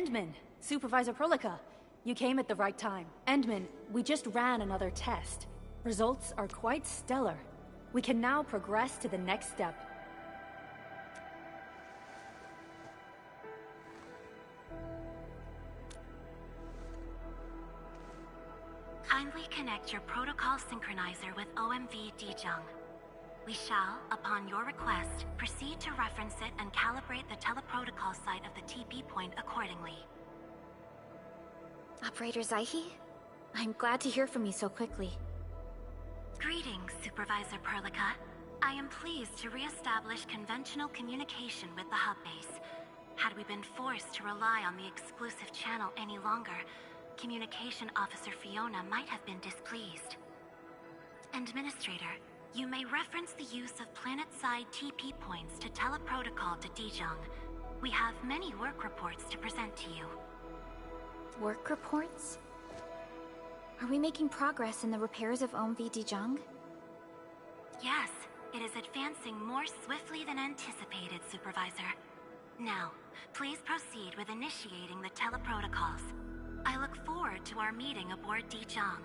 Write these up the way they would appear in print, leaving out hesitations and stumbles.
Endman, Supervisor Prolica, you came at the right time. Endman, we just ran another test. Results are quite stellar. We can now progress to the next step. Kindly connect your protocol synchronizer with OMV Dijong. We shall, upon your request, proceed to reference it and calibrate the teleprotocol site of the TP point accordingly. Operator Zaihi? I'm glad to hear from you so quickly. Greetings, Supervisor Prolica. I am pleased to re-establish conventional communication with the hub base. Had we been forced to rely on the exclusive channel any longer, Communication Officer Fiona might have been displeased. Administrator, you may reference the use of planet-side TP points to teleprotocol to Dijong. We have many work reports to present to you. Work reports? Are we making progress in the repairs of OMV Dijong? Yes, it is advancing more swiftly than anticipated, Supervisor. Now, please proceed with initiating the teleprotocols. I look forward to our meeting aboard Dijong.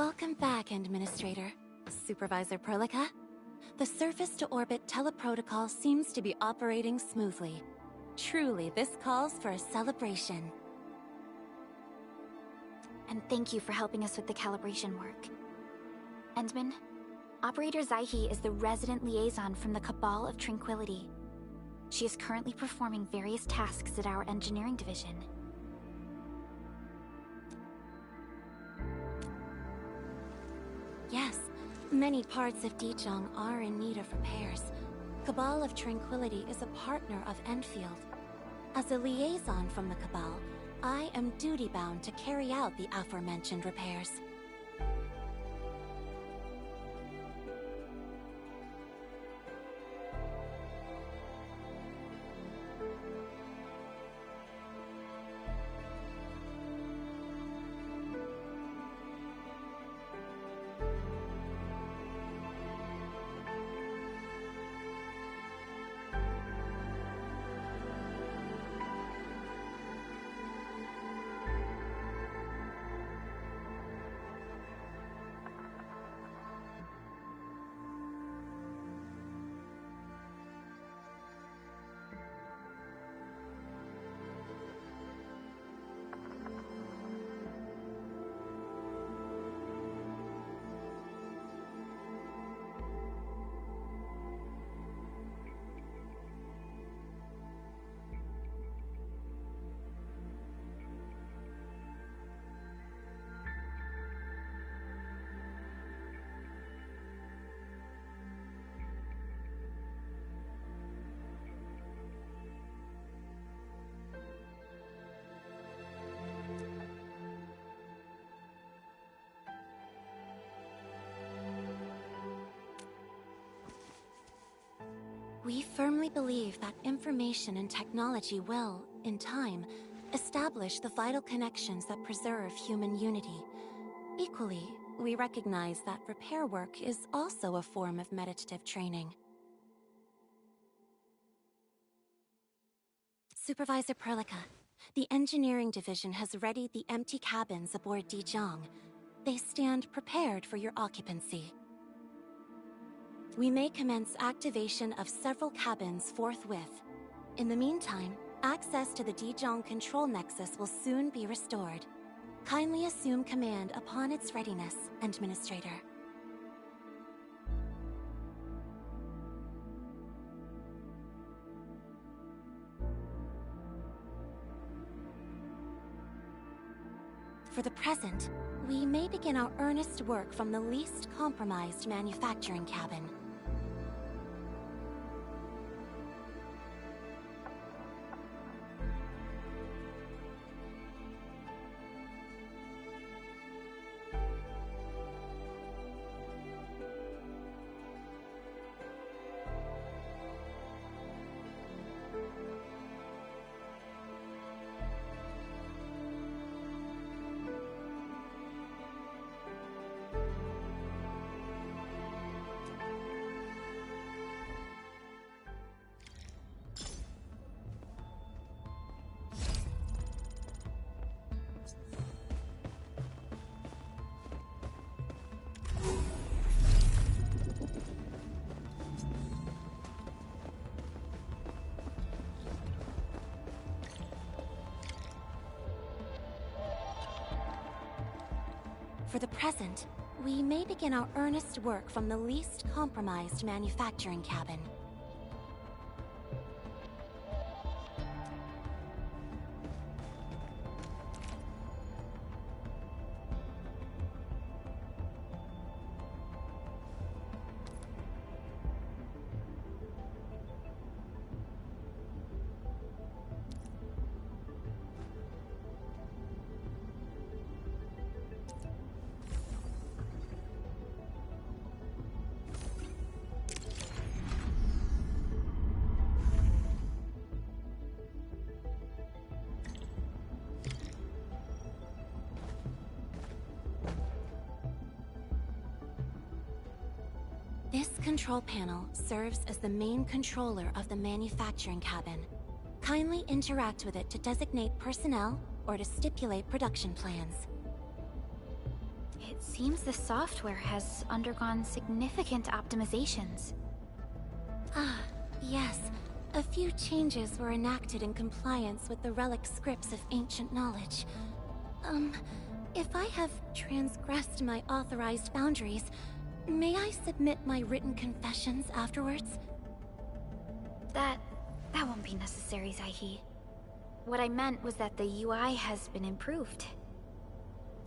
Welcome back, Administrator. Supervisor Prolica. The surface-to-orbit teleprotocol seems to be operating smoothly. Truly, this calls for a celebration. And thank you for helping us with the calibration work. Endman, Operator Zaihi is the resident liaison from the Cabal of Tranquility. She is currently performing various tasks at our engineering division. Yes, many parts of Dijong are in need of repairs. Cabal of Tranquility is a partner of Endfield. As a liaison from the Cabal, I am duty-bound to carry out the aforementioned repairs. We firmly believe that information and technology will, in time, establish the vital connections that preserve human unity. Equally, we recognize that repair work is also a form of meditative training. Supervisor Prolica, the engineering division has readied the empty cabins aboard Dijong. They stand prepared for your occupancy. We may commence activation of several cabins forthwith. In the meantime, access to the Dijong control nexus will soon be restored. Kindly assume command upon its readiness, Administrator. For the present, we may begin our earnest work from the least compromised manufacturing cabin. For the present, we may begin our earnest work from the least compromised manufacturing cabin. This control panel serves as the main controller of the manufacturing cabin. Kindly interact with it to designate personnel or to stipulate production plans. It seems the software has undergone significant optimizations. Ah, yes. A few changes were enacted in compliance with the relic scripts of ancient knowledge. If I have transgressed my authorized boundaries, may I submit my written confessions afterwards? That won't be necessary, Zaihi. What I meant was that the UI has been improved.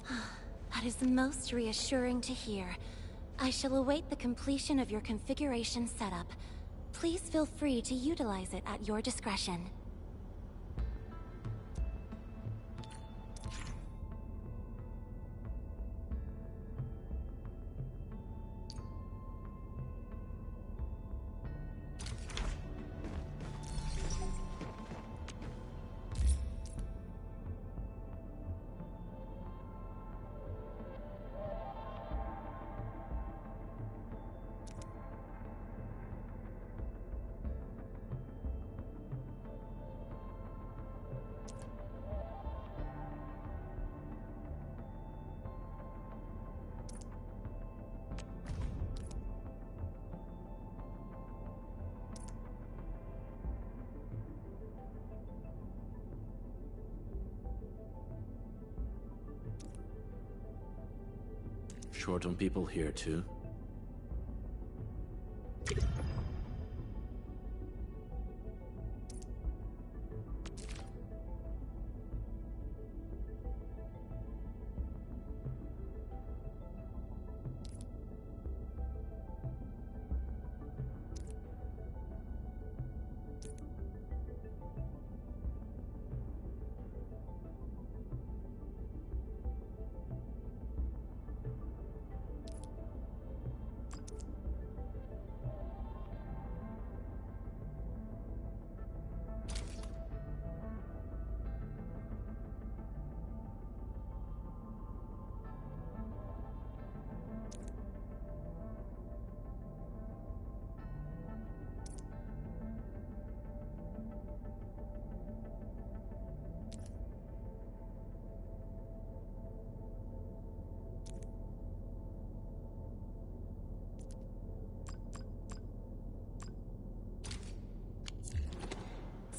That is most reassuring to hear. I shall await the completion of your configuration setup. Please feel free to utilize it at your discretion. Short on people here, too?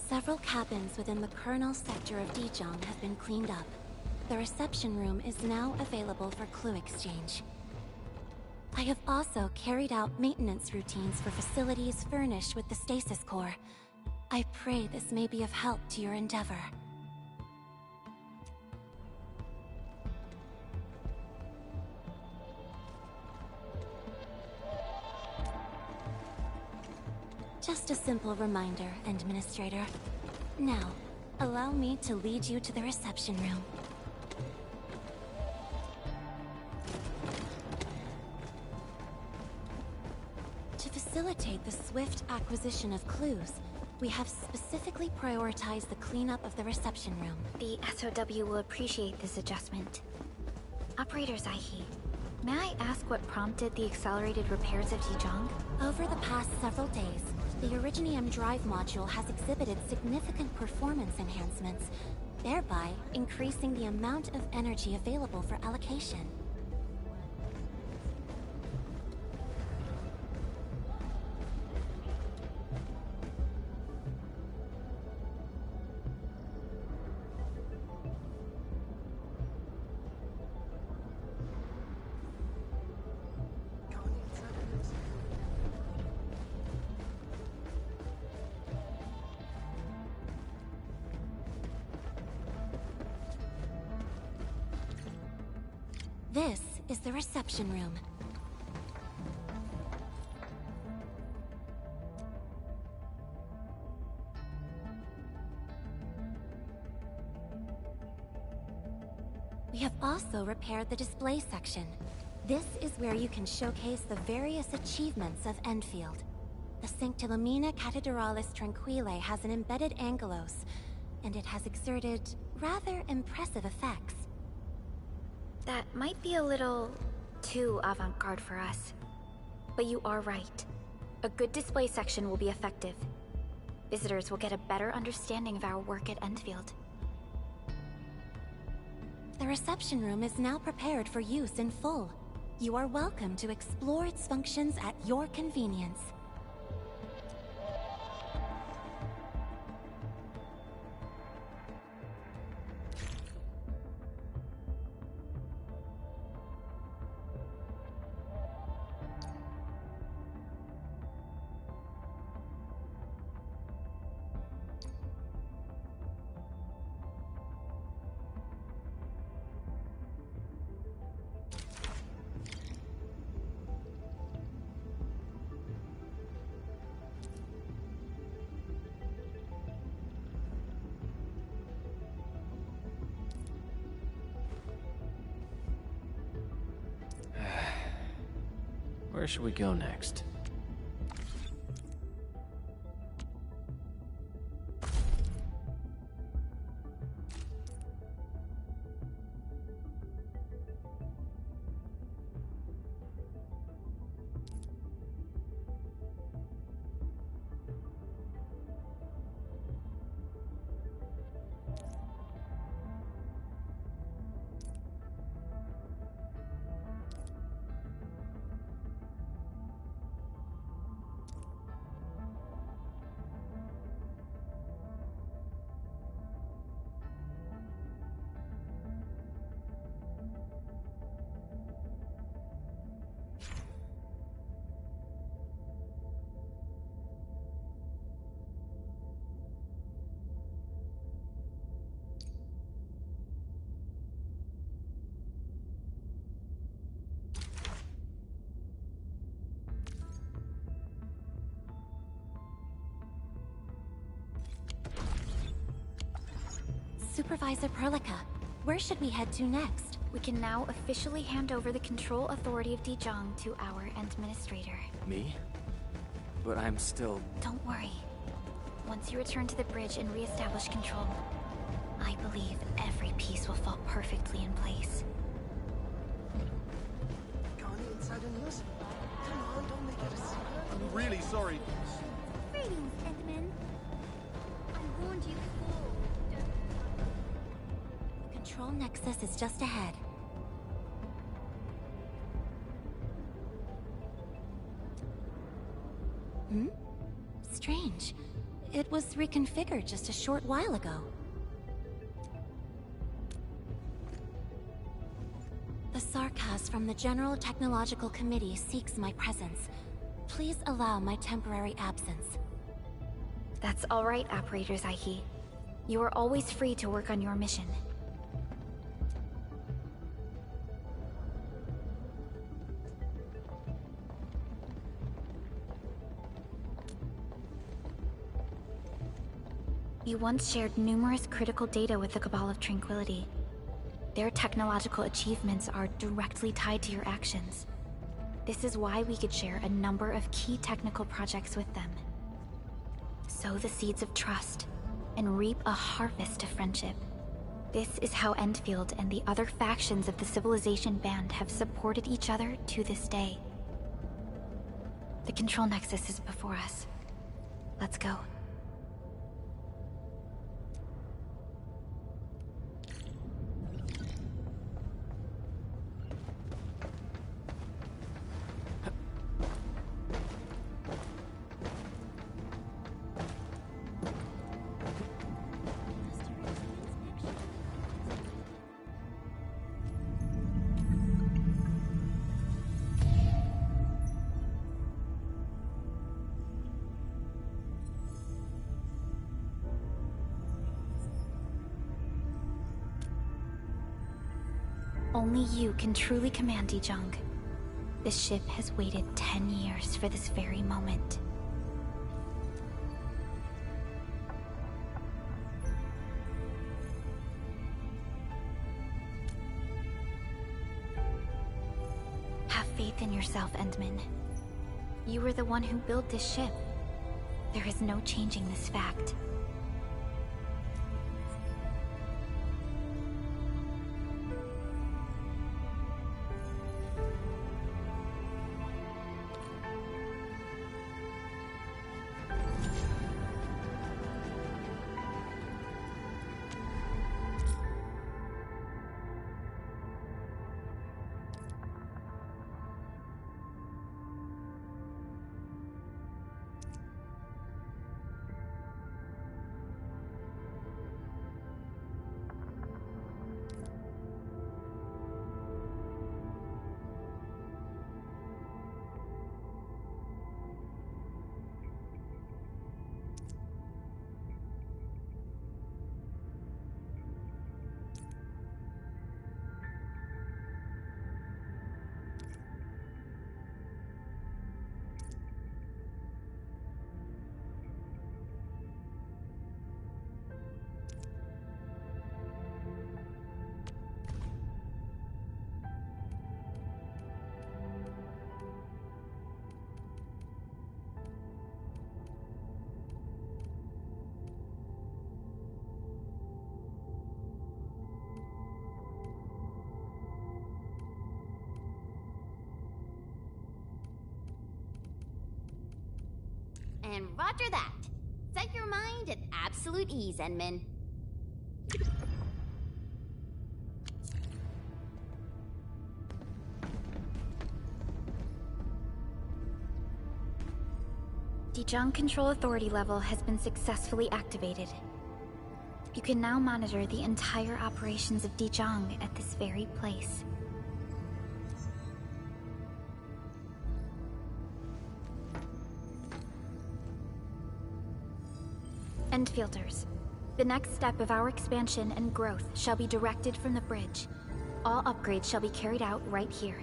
Several cabins within the kernel sector of Dijiang have been cleaned up. The reception room is now available for clue exchange. I have also carried out maintenance routines for facilities furnished with the stasis core. I pray this may be of help to your endeavor. Just a simple reminder, Administrator. Now, allow me to lead you to the reception room. To facilitate the swift acquisition of clues, we have specifically prioritized the cleanup of the reception room. The SOW will appreciate this adjustment. Operator Zaihi, may I ask what prompted the accelerated repairs of Dijiang? Over the past several days, the Originium drive module has exhibited significant performance enhancements, thereby increasing the amount of energy available for allocation. This is the reception room. We have also repaired the display section. This is where you can showcase the various achievements of Endfield. The Sanctilumina Cathedralis Tranquile has an embedded angelos, and it has exerted rather impressive effects. That might be a little too avant-garde for us. But you are right. A good display section will be effective. Visitors will get a better understanding of our work at Endfield. The reception room is now prepared for use in full. You are welcome to explore its functions at your convenience. Where should we go next? Supervisor Perlica, where should we head to next? We can now officially hand over the control authority of Dijong to our administrator. Me? But I'm still... Don't worry. Once you return to the bridge and re-establish control, I believe every piece will fall perfectly in place. Gone insider news? Come on, don't make it a secret. I'm really sorry. Greetings, Endman. I warned you before. Control Nexus is just ahead. Hmm? Strange. It was reconfigured just a short while ago. The Sarkaz from the General Technological Committee seeks my presence. Please allow my temporary absence. That's all right, Operator Zaihi. You are always free to work on your mission. You once shared numerous critical data with the Cabal of Tranquility. Their technological achievements are directly tied to your actions. This is why we could share a number of key technical projects with them. Sow the seeds of trust, and reap a harvest of friendship. This is how Endfield and the other factions of the Civilization Band have supported each other to this day. The Control Nexus is before us. Let's go. Only you can truly command Dijong. This ship has waited 10 years for this very moment. Have faith in yourself, Endman. You were the one who built this ship. There is no changing this fact. And roger that. Set your mind at absolute ease, Enman. Dijong Control Authority level has been successfully activated. You can now monitor the entire operations of Dijong at this very place. Endfielders, the next step of our expansion and growth shall be directed from the bridge. All upgrades shall be carried out right here.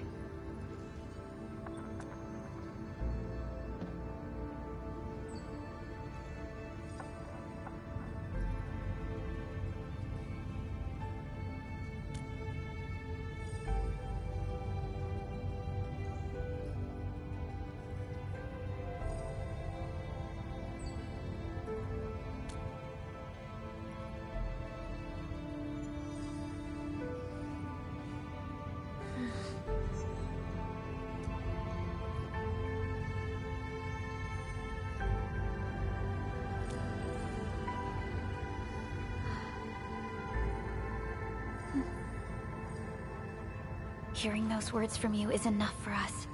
Hearing those words from you is enough for us.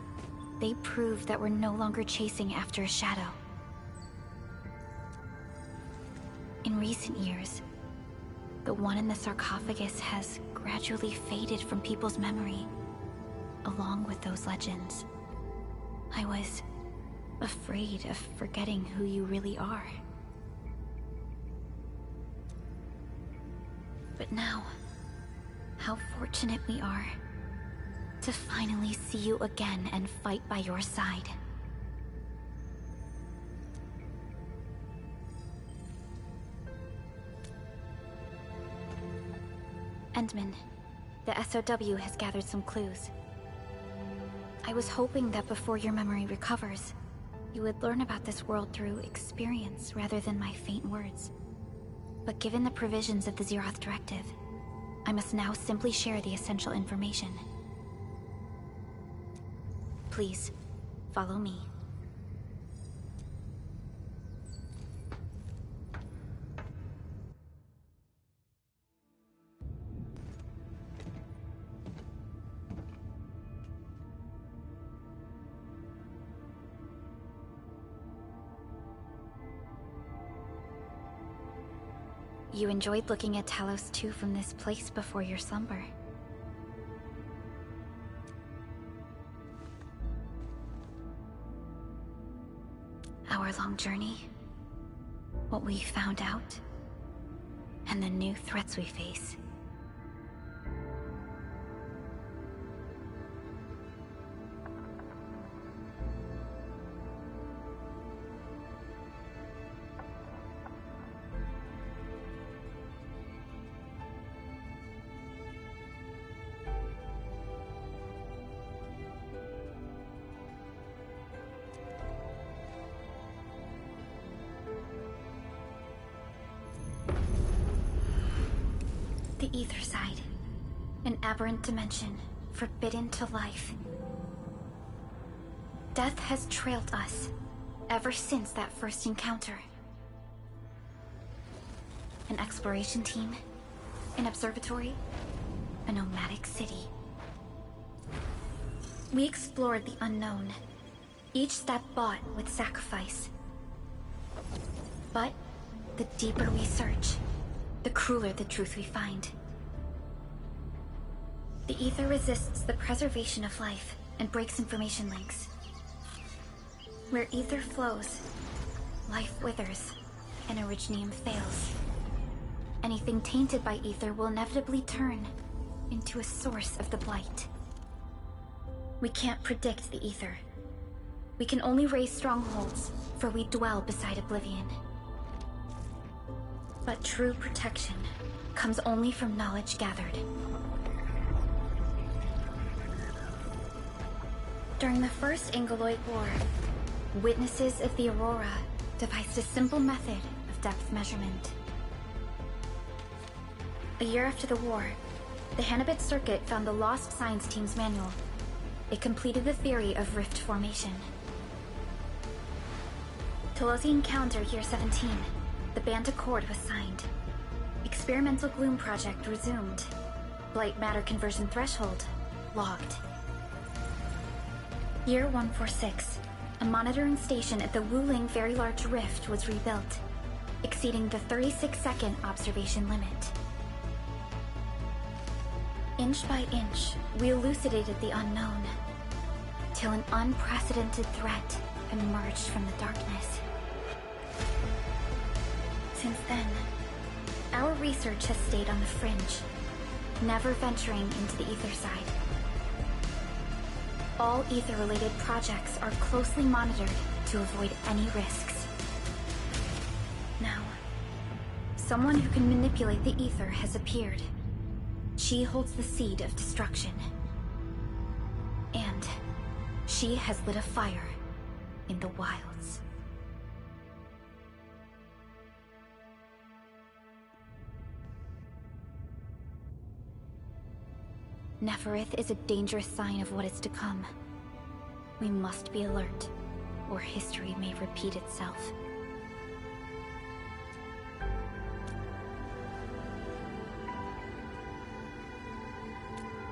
They prove that we're no longer chasing after a shadow. In recent years, the one in the sarcophagus has gradually faded from people's memory, along with those legends. I was afraid of forgetting who you really are. But now, how fortunate we are to finally see you again and fight by your side. Endman, the SOW has gathered some clues. I was hoping that before your memory recovers, you would learn about this world through experience rather than my faint words. But given the provisions of the Zeroth Directive, I must now simply share the essential information. Please, follow me. You enjoyed looking at Talos 2 from this place before your slumber. Our long journey, what we found out, and the new threats we face. the ether side. An aberrant dimension, forbidden to life. Death has trailed us, ever since that first encounter. An exploration team, an observatory, a nomadic city. We explored the unknown, each step bought with sacrifice. But the deeper we search, the crueler the truth we find. The ether resists the preservation of life and breaks information links. Where ether flows, life withers, and originium fails. Anything tainted by ether will inevitably turn into a source of the blight. We can't predict the ether. We can only raise strongholds, for we dwell beside oblivion. But true protection comes only from knowledge gathered. During the First Angoloid War, witnesses of the Aurora devised a simple method of depth measurement. A year after the war, the Hannibit Circuit found the lost science team's manual. It completed the theory of rift formation. Tolosi Encounter Year 17, the Band Accord was signed. Experimental Gloom Project resumed. Blight Matter Conversion Threshold logged. Year 146, a monitoring station at the Wuling Very Large Rift was rebuilt, exceeding the 36-second observation limit. Inch by inch, we elucidated the unknown, till an unprecedented threat emerged from the darkness. Since then, our research has stayed on the fringe, never venturing into the ether side. All ether-related projects are closely monitored to avoid any risks. Now, someone who can manipulate the ether has appeared. She holds the seed of destruction. And she has lit a fire in the wilds. Neferith is a dangerous sign of what is to come. We must be alert, or history may repeat itself.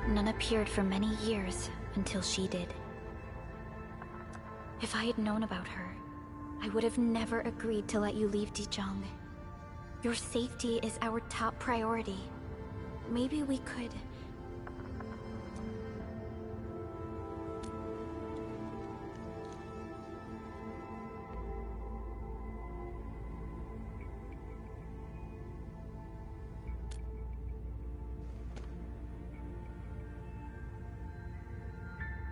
None appeared for many years until she did. If I had known about her, I would have never agreed to let you leave Dijon. Your safety is our top priority. Maybe we could...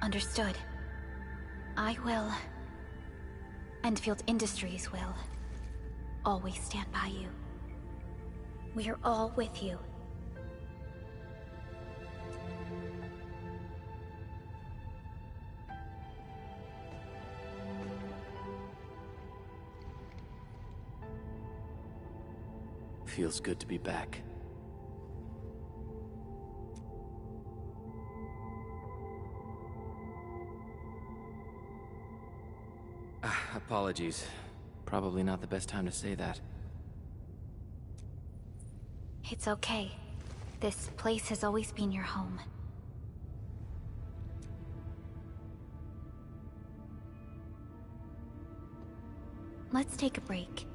Understood. I will. Endfield Industries will. Always stand by you. We are all with you. Feels good to be back. Apologies. Probably not the best time to say that. It's okay. This place has always been your home. Let's take a break.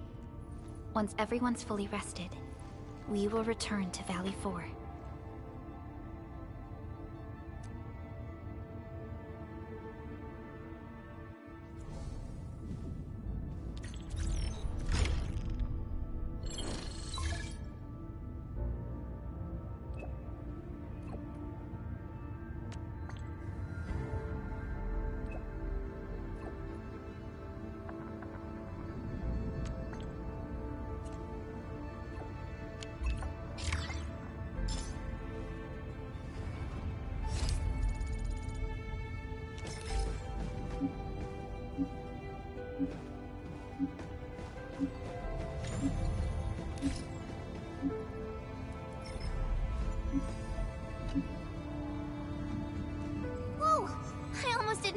Once everyone's fully rested, we will return to Valley 4.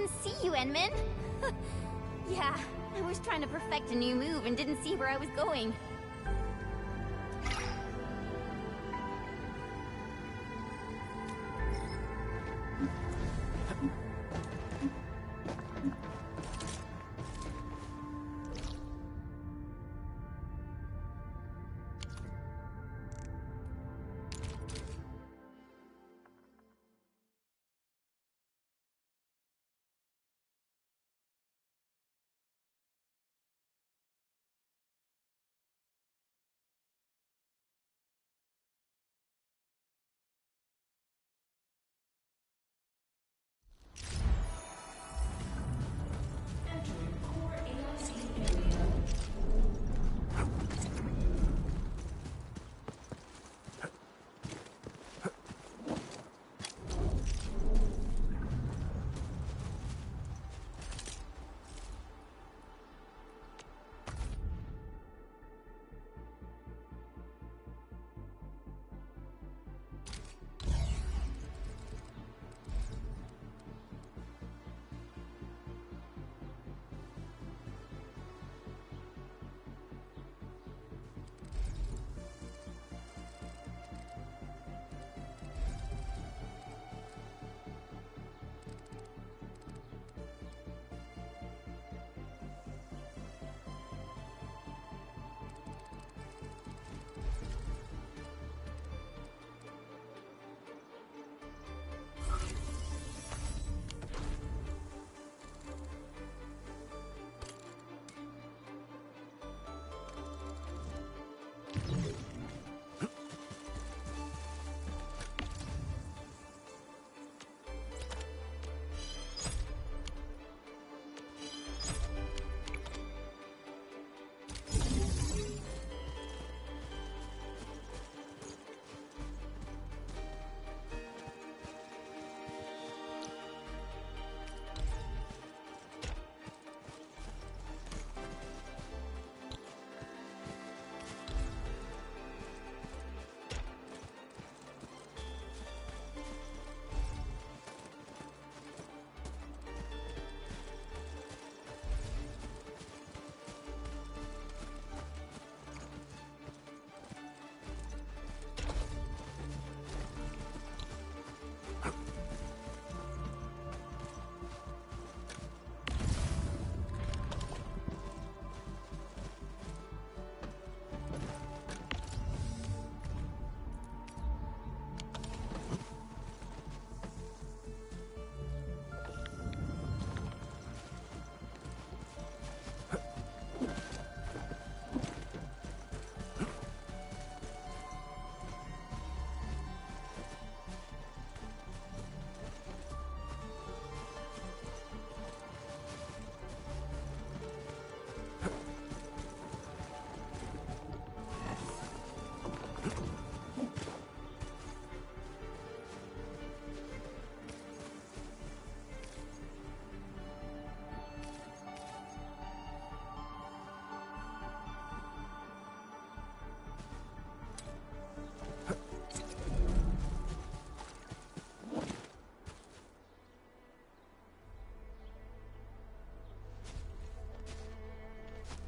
didn't see you, Enman. Yeah, I was trying to perfect a new move and didn't see where I was going.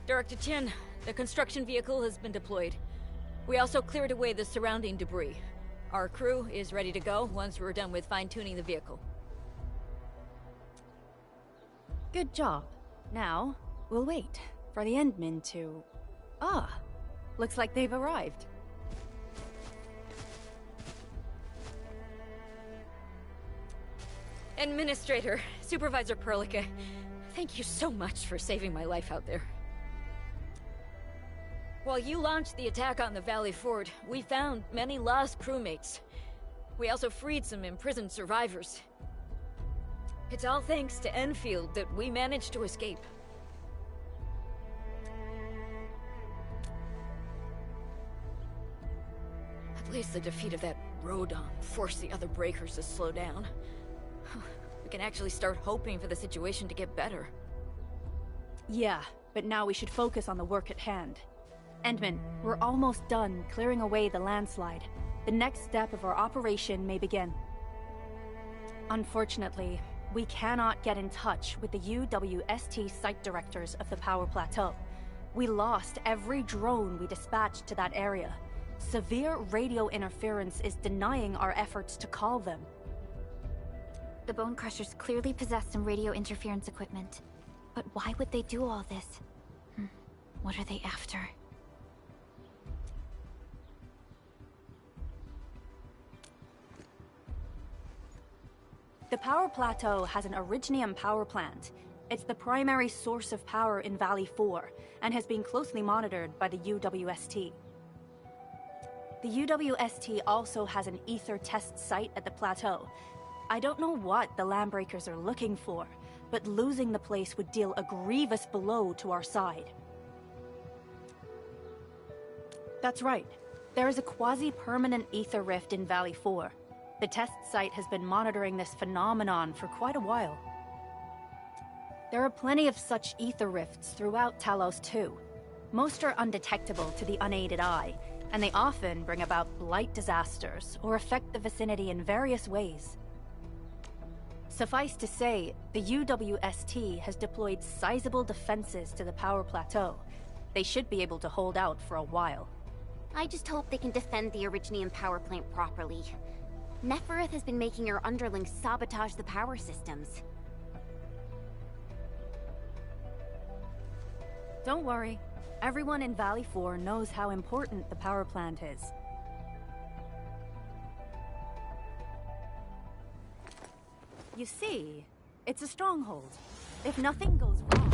Director Chen, the construction vehicle has been deployed. We also cleared away the surrounding debris. Our crew is ready to go once we're done with fine-tuning the vehicle. Good job. Now, we'll wait for the Endmen to... Ah, looks like they've arrived. Administrator, Supervisor Perlica, thank you so much for saving my life out there. While you launched the attack on the Valley Fort, we found many lost crewmates. We also freed some imprisoned survivors. It's all thanks to Enfield that we managed to escape. At least the defeat of that Rodon forced the other breakers to slow down. We can actually start hoping for the situation to get better. Yeah, but now we should focus on the work at hand. Endman, we're almost done clearing away the landslide. The next step of our operation may begin. Unfortunately, We cannot get in touch with the UWST site directors of the Power Plateau. We lost every drone we dispatched to that area. Severe radio interference is denying our efforts to call them. The Bone Crushers clearly possess some radio interference equipment. But why would they do all this? What are they after? The Power Plateau has an Originium power plant. It's the primary source of power in Valley 4, and has been closely monitored by the UWST. The UWST also has an ether test site at the plateau. I don't know what the Landbreakers are looking for, but losing the place would deal a grievous blow to our side. That's right. There is a quasi-permanent ether rift in Valley 4. The test site has been monitoring this phenomenon for quite a while. There are plenty of such ether rifts throughout Talos too. Most are undetectable to the unaided eye, and they often bring about blight disasters or affect the vicinity in various ways. Suffice to say, the UWST has deployed sizable defenses to the Power Plateau. They should be able to hold out for a while. I just hope they can defend the Originium power plant properly. Nefereth has been making her underlings sabotage the power systems. Don't worry. Everyone in Valley 4 knows how important the power plant is. You see, it's a stronghold. If nothing goes wrong...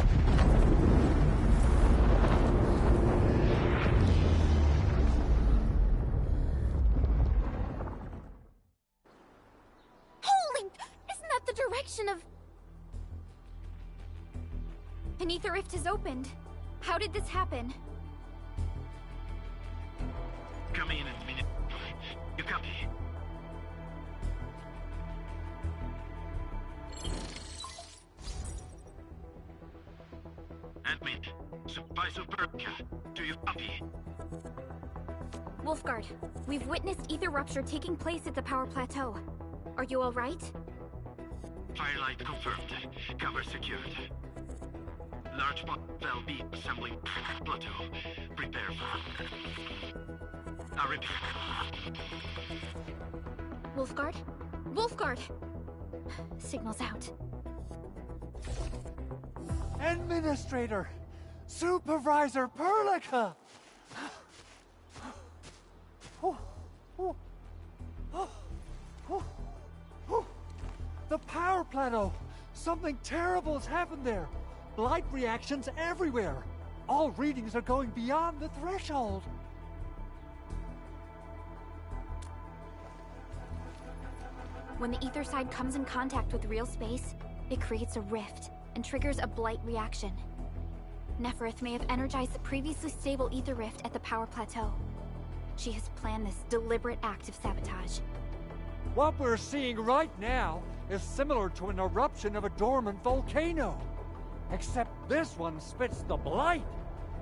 Holy! Isn't that the direction of... An ether rift has opened. How did this happen? Come in a minute. You copy? Admin, Supervisor Perka, do you copy? Wolfguard, we've witnessed ether rupture taking place at the Power Plateau. Are you all right? Firelight confirmed. Cover secured. Large bot will be assembling plateau. Prepare for... I repeat. Wolfguard? Wolfguard! Signal's out. Administrator! Supervisor Perlica! The power plateau! Something terrible's happened there! Blight reactions everywhere! All readings are going beyond the threshold! When the ether side comes in contact with real space, it creates a rift and triggers a blight reaction. Nefereth may have energized the previously stable ether rift at the Power Plateau. She has planned this deliberate act of sabotage. What we're seeing right now is similar to an eruption of a dormant volcano. Except this one spits the blight,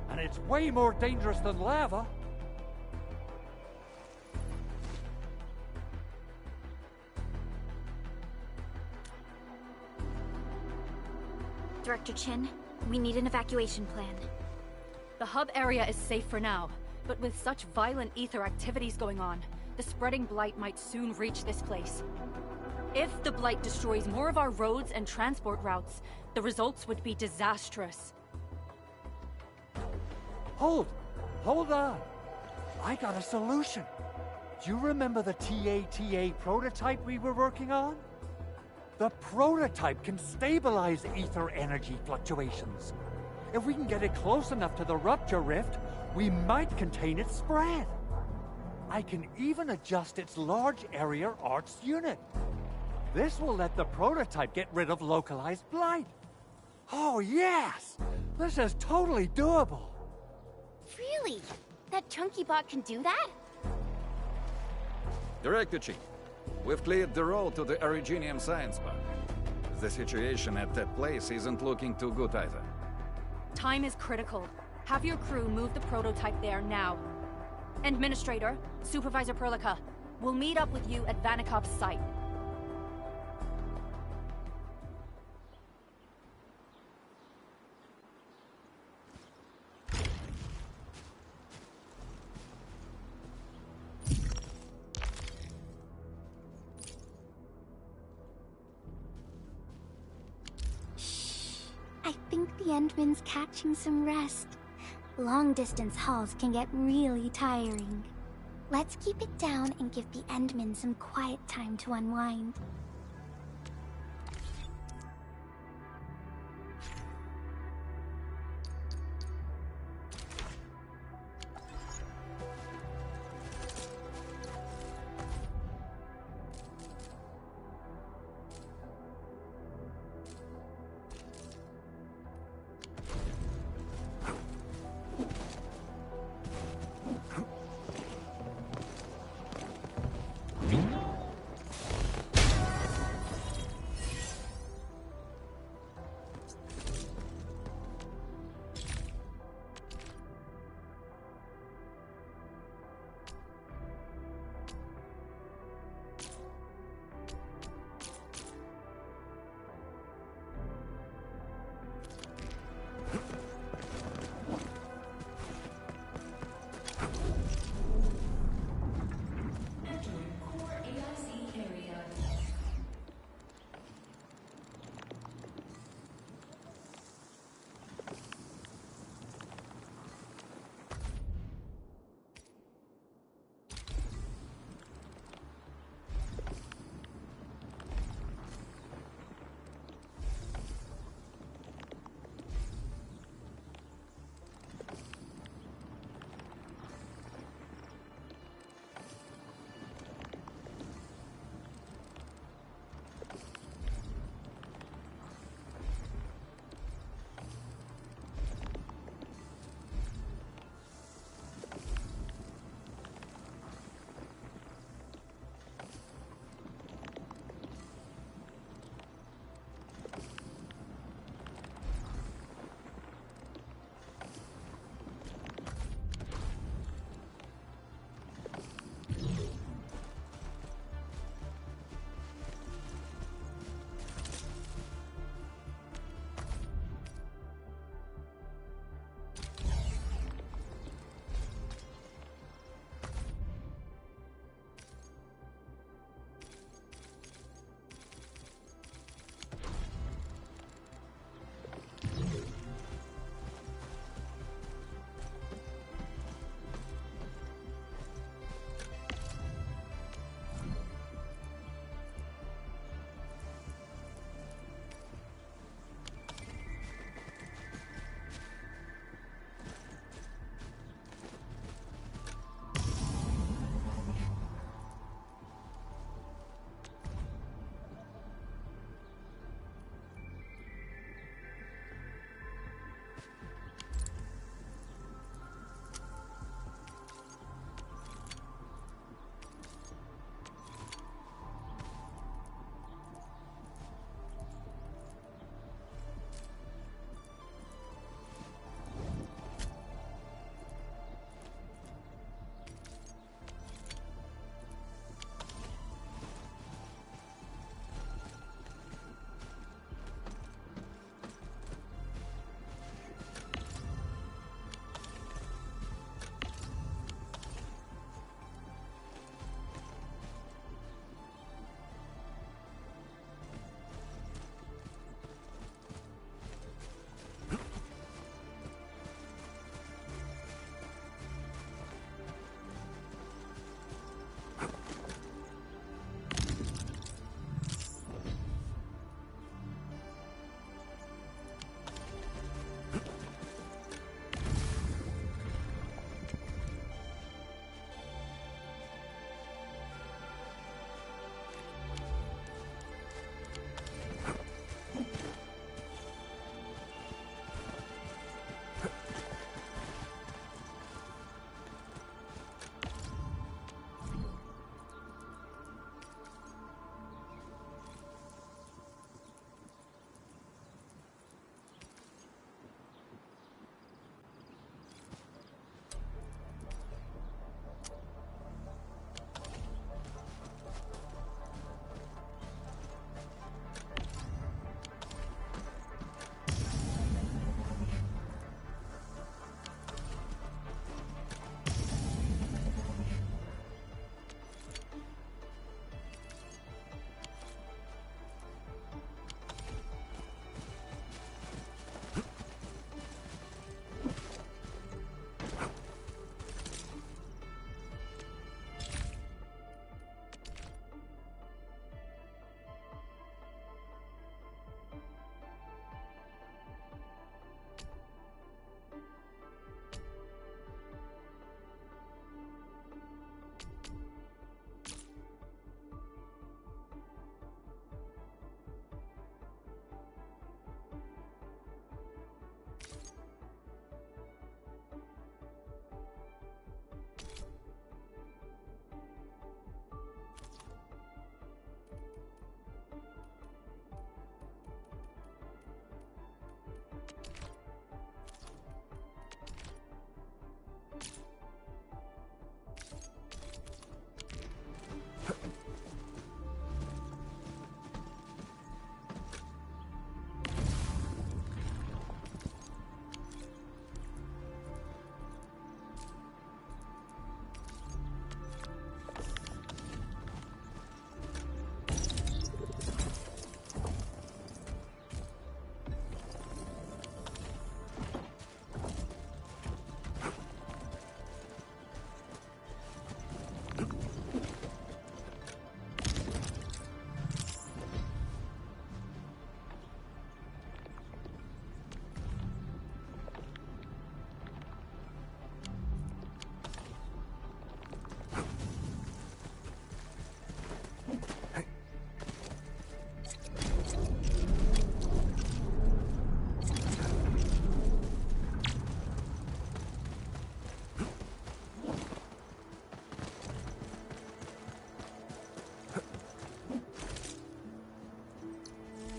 and it's way more dangerous than lava. Director Chin, we need an evacuation plan. The hub area is safe for now, but with such violent ether activities going on, the spreading blight might soon reach this place. If the blight destroys more of our roads and transport routes, the results would be disastrous. Hold on. I got a solution. Do you remember the TATA prototype we were working on? The prototype can stabilize ether energy fluctuations. If we can get it close enough to the rupture rift, we might contain its spread. I can even adjust its large area arts unit. This will let the prototype get rid of localized blight. Oh yes! This is totally doable. Really? That chunky bot can do that? Director Chief, we've cleared the road to the Originium Science Park. The situation at that place isn't looking too good either. Time is critical. Have your crew move the prototype there now. Administrator, Supervisor Perlica, we'll meet up with you at Vanikov's site. I think the Endman's catching some rest. Long-distance hauls can get really tiring. Let's keep it down and give the Endman some quiet time to unwind.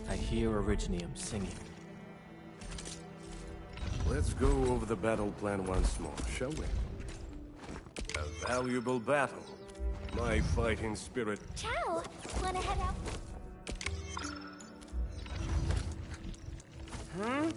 I hear Originium singing. Let's go over the battle plan once more, shall we? A valuable battle. My fighting spirit. Ciao! Wanna head out? Huh?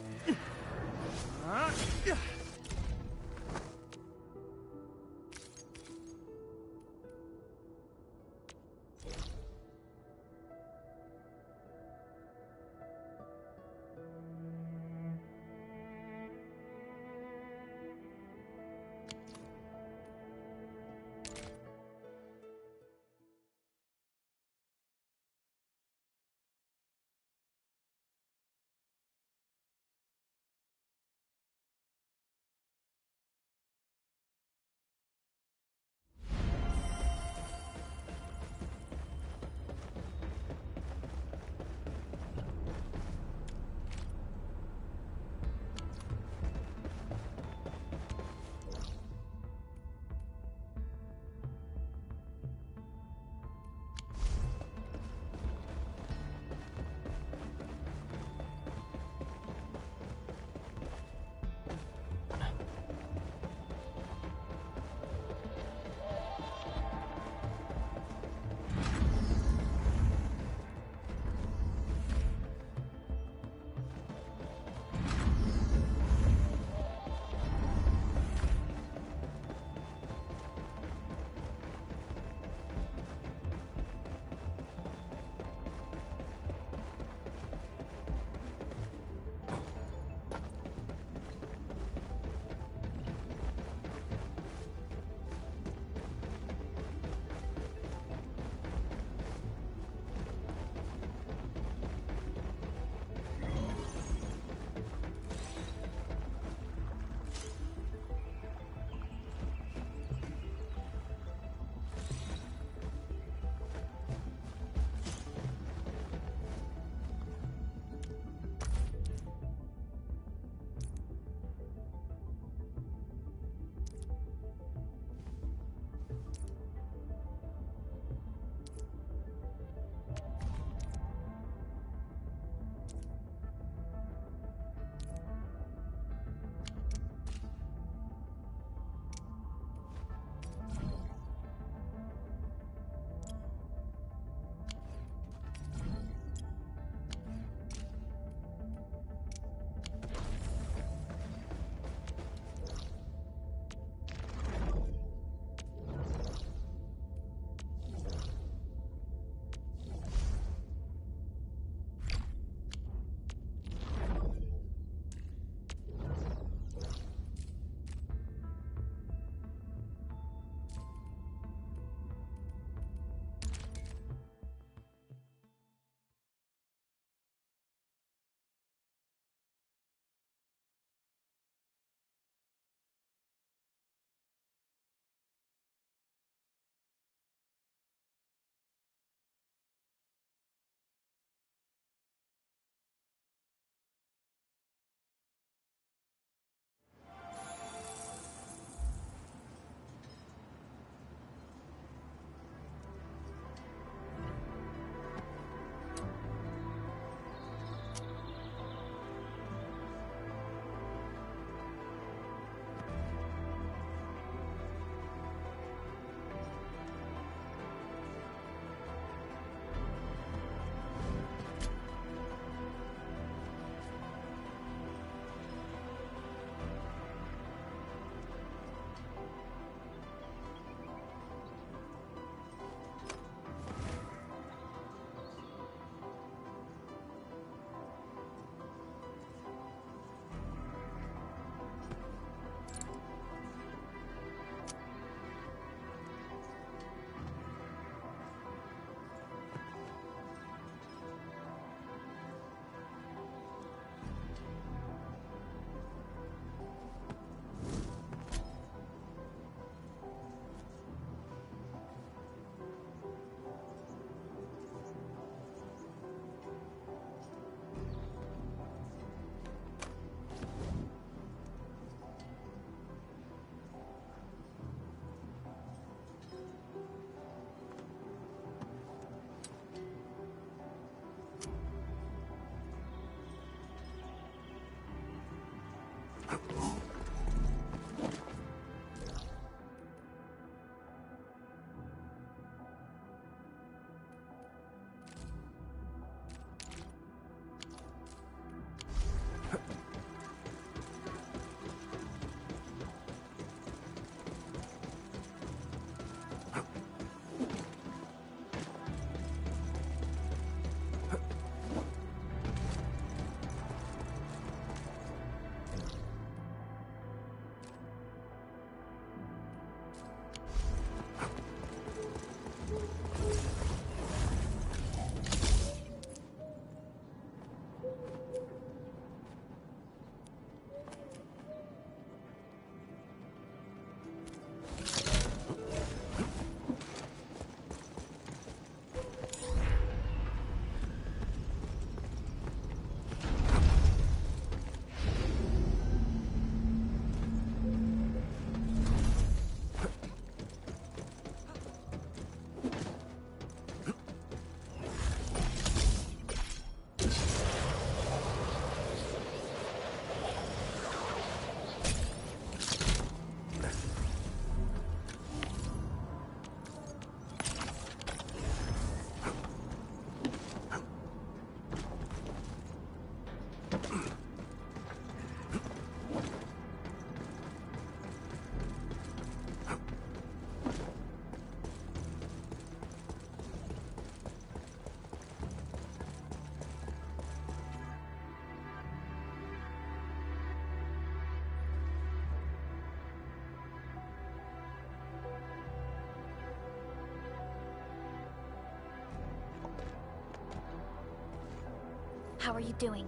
How are you doing?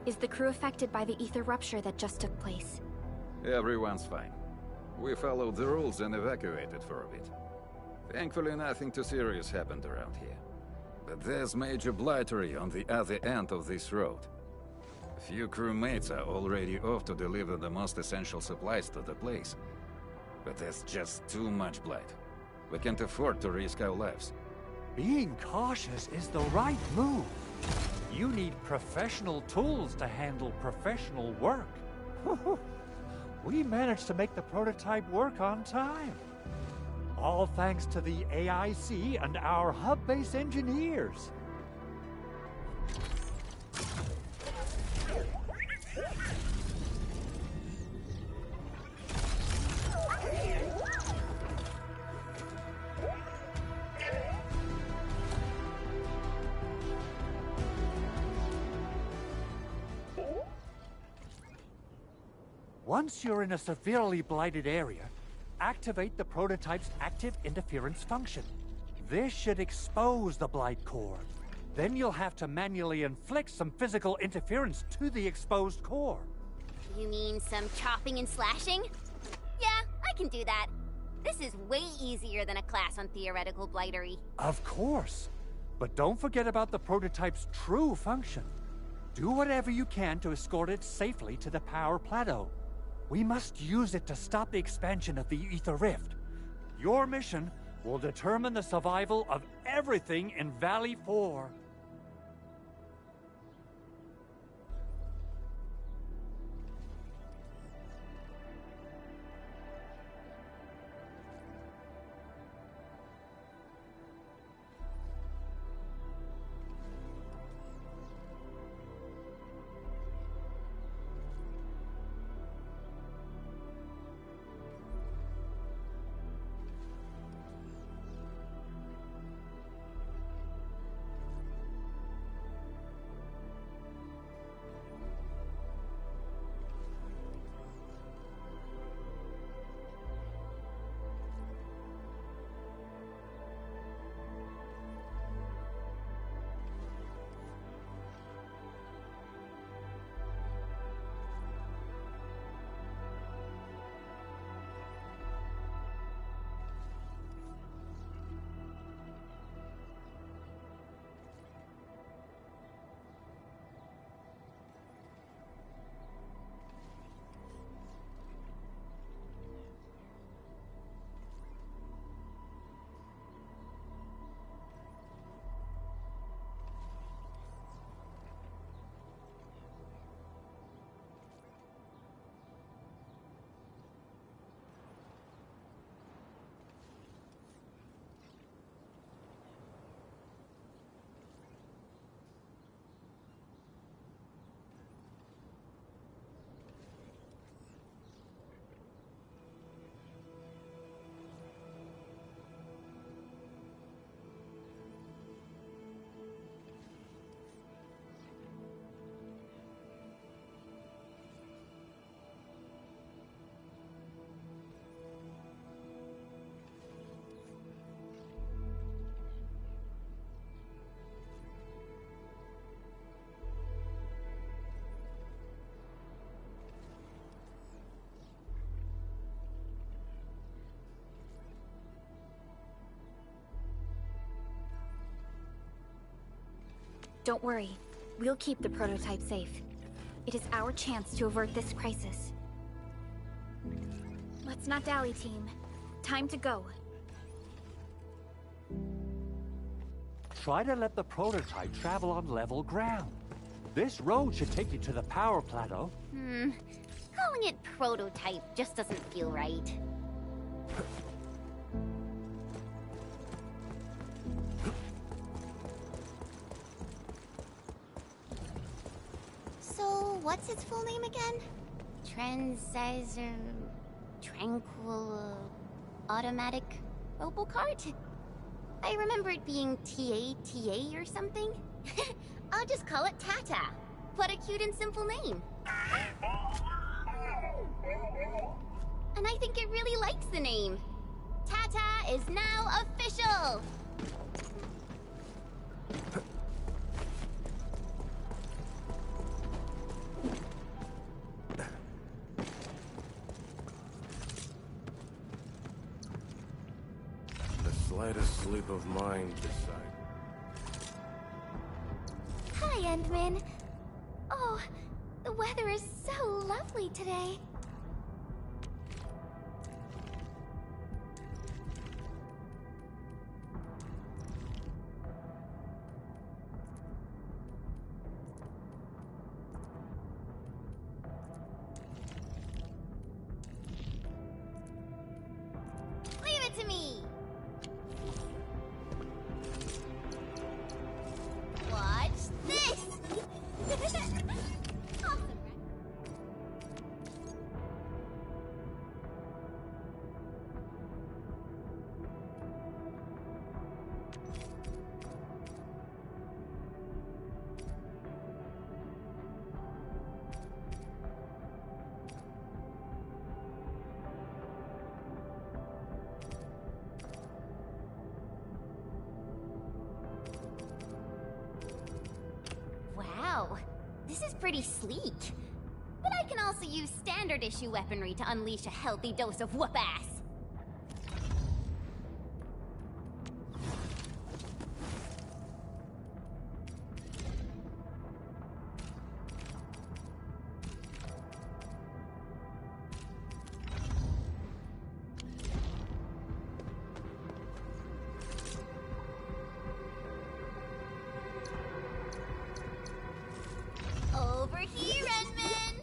Is the crew affected by the ether rupture that just took place? Everyone's fine. We followed the rules and evacuated for a bit. Thankfully, nothing too serious happened around here. But there's major blightery on the other end of this road. A few crewmates are already off to deliver the most essential supplies to the place. But there's just too much blight. We can't afford to risk our lives. Being cautious is the right move. You need professional tools to handle professional work. We managed to make the prototype work on time. All thanks to the AIC and our hub-base engineers. Once you're in a severely blighted area, activate the prototype's active interference function. This should expose the blight core. Then you'll have to manually inflict some physical interference to the exposed core. You mean some chopping and slashing? Yeah, I can do that. This is way easier than a class on theoretical blightery. Of course. But don't forget about the prototype's true function. Do whatever you can to escort it safely to the power plateau. We must use it to stop the expansion of the Ether Rift. Your mission will determine the survival of everything in Valley 4. Don't worry. We'll keep the prototype safe. It is our chance to avert this crisis. Let's not dally, team. Time to go. Try to let the prototype travel on level ground. This road should take you to the power plateau. Calling it prototype just doesn't feel right. So, what's its full name again? Tranquil... Automatic Robocart? I remember it being TATA or something. I'll just call it Tata. What a cute and simple name. And I think it really likes the name. Tata is now official! Let a slip of mind decide. Hi, Endman. Oh, the weather is so lovely today. Leave it to me! Watch this! Awesome, right? Wow, this is pretty sleek. But I can also use standard issue weaponry to unleash a healthy dose of whoop-ass. Over here, Enman!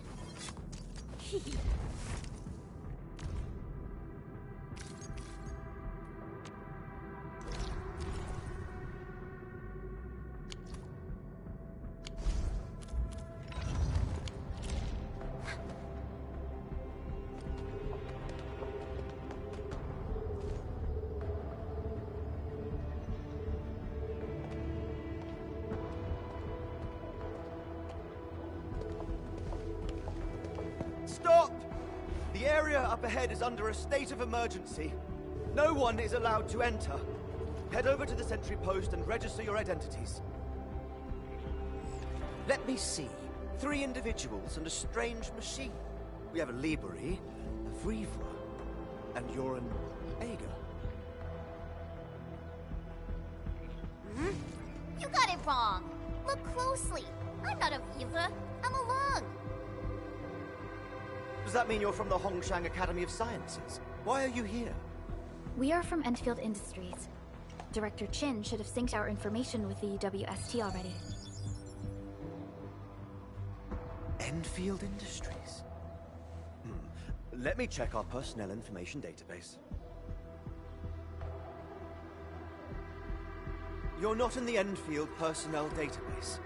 Stop! The area up ahead is under a state of emergency. No one is allowed to enter. Head over to the sentry post and register your identities. Let me see. 3 individuals and a strange machine. We have a Liberi, a Vrivra, and you're an Ager. You got it wrong. Look closely. I'm not a Viva. I'm a Lung. Does that mean you're from the Hongshang Academy of Sciences? Why are you here? We are from Endfield Industries. Director Chin should have synced our information with the UWST already. Endfield Industries? Let me check our personnel information database. You're not in the Endfield personnel database.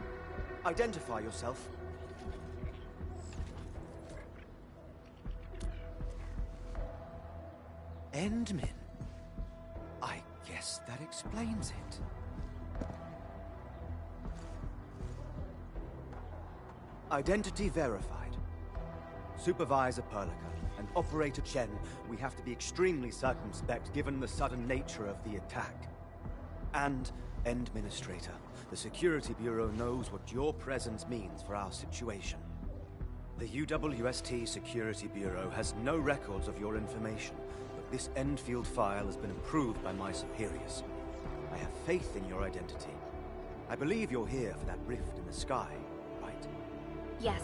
Identify yourself. Endman. I guess that explains it. Identity verified. Supervisor Perlica and Operator Chen, we have to be extremely circumspect given the sudden nature of the attack. And Administrator, the Security Bureau knows what your presence means for our situation. The UWST Security Bureau has no records of your information, but this Endfield file has been approved by my superiors. I have faith in your identity. I believe you're here for that rift in the sky, right? Yes.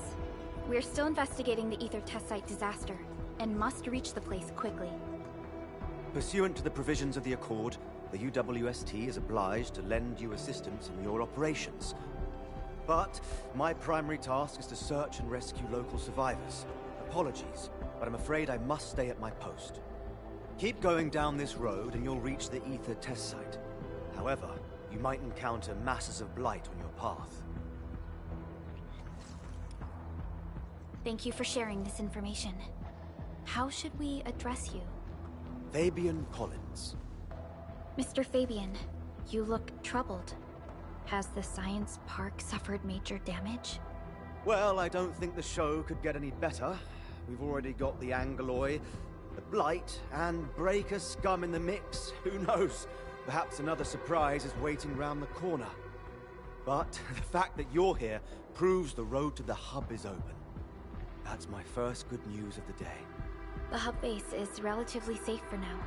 We're still investigating the Ether test site disaster, and must reach the place quickly. Pursuant to the provisions of the Accord, the UWST is obliged to lend you assistance in your operations. But my primary task is to search and rescue local survivors. Apologies, but I'm afraid I must stay at my post. Keep going down this road and you'll reach the Ether test site. However, you might encounter masses of blight on your path. Thank you for sharing this information. How should we address you? Fabian Collins. Mr. Fabian, you look troubled. Has the science park suffered major damage? Well, I don't think the show could get any better. We've already got the Angeloy, the Blight, and Breaker scum in the mix. Who knows? Perhaps another surprise is waiting round the corner. But the fact that you're here proves the road to the hub is open. That's my first good news of the day. The hub base is relatively safe for now.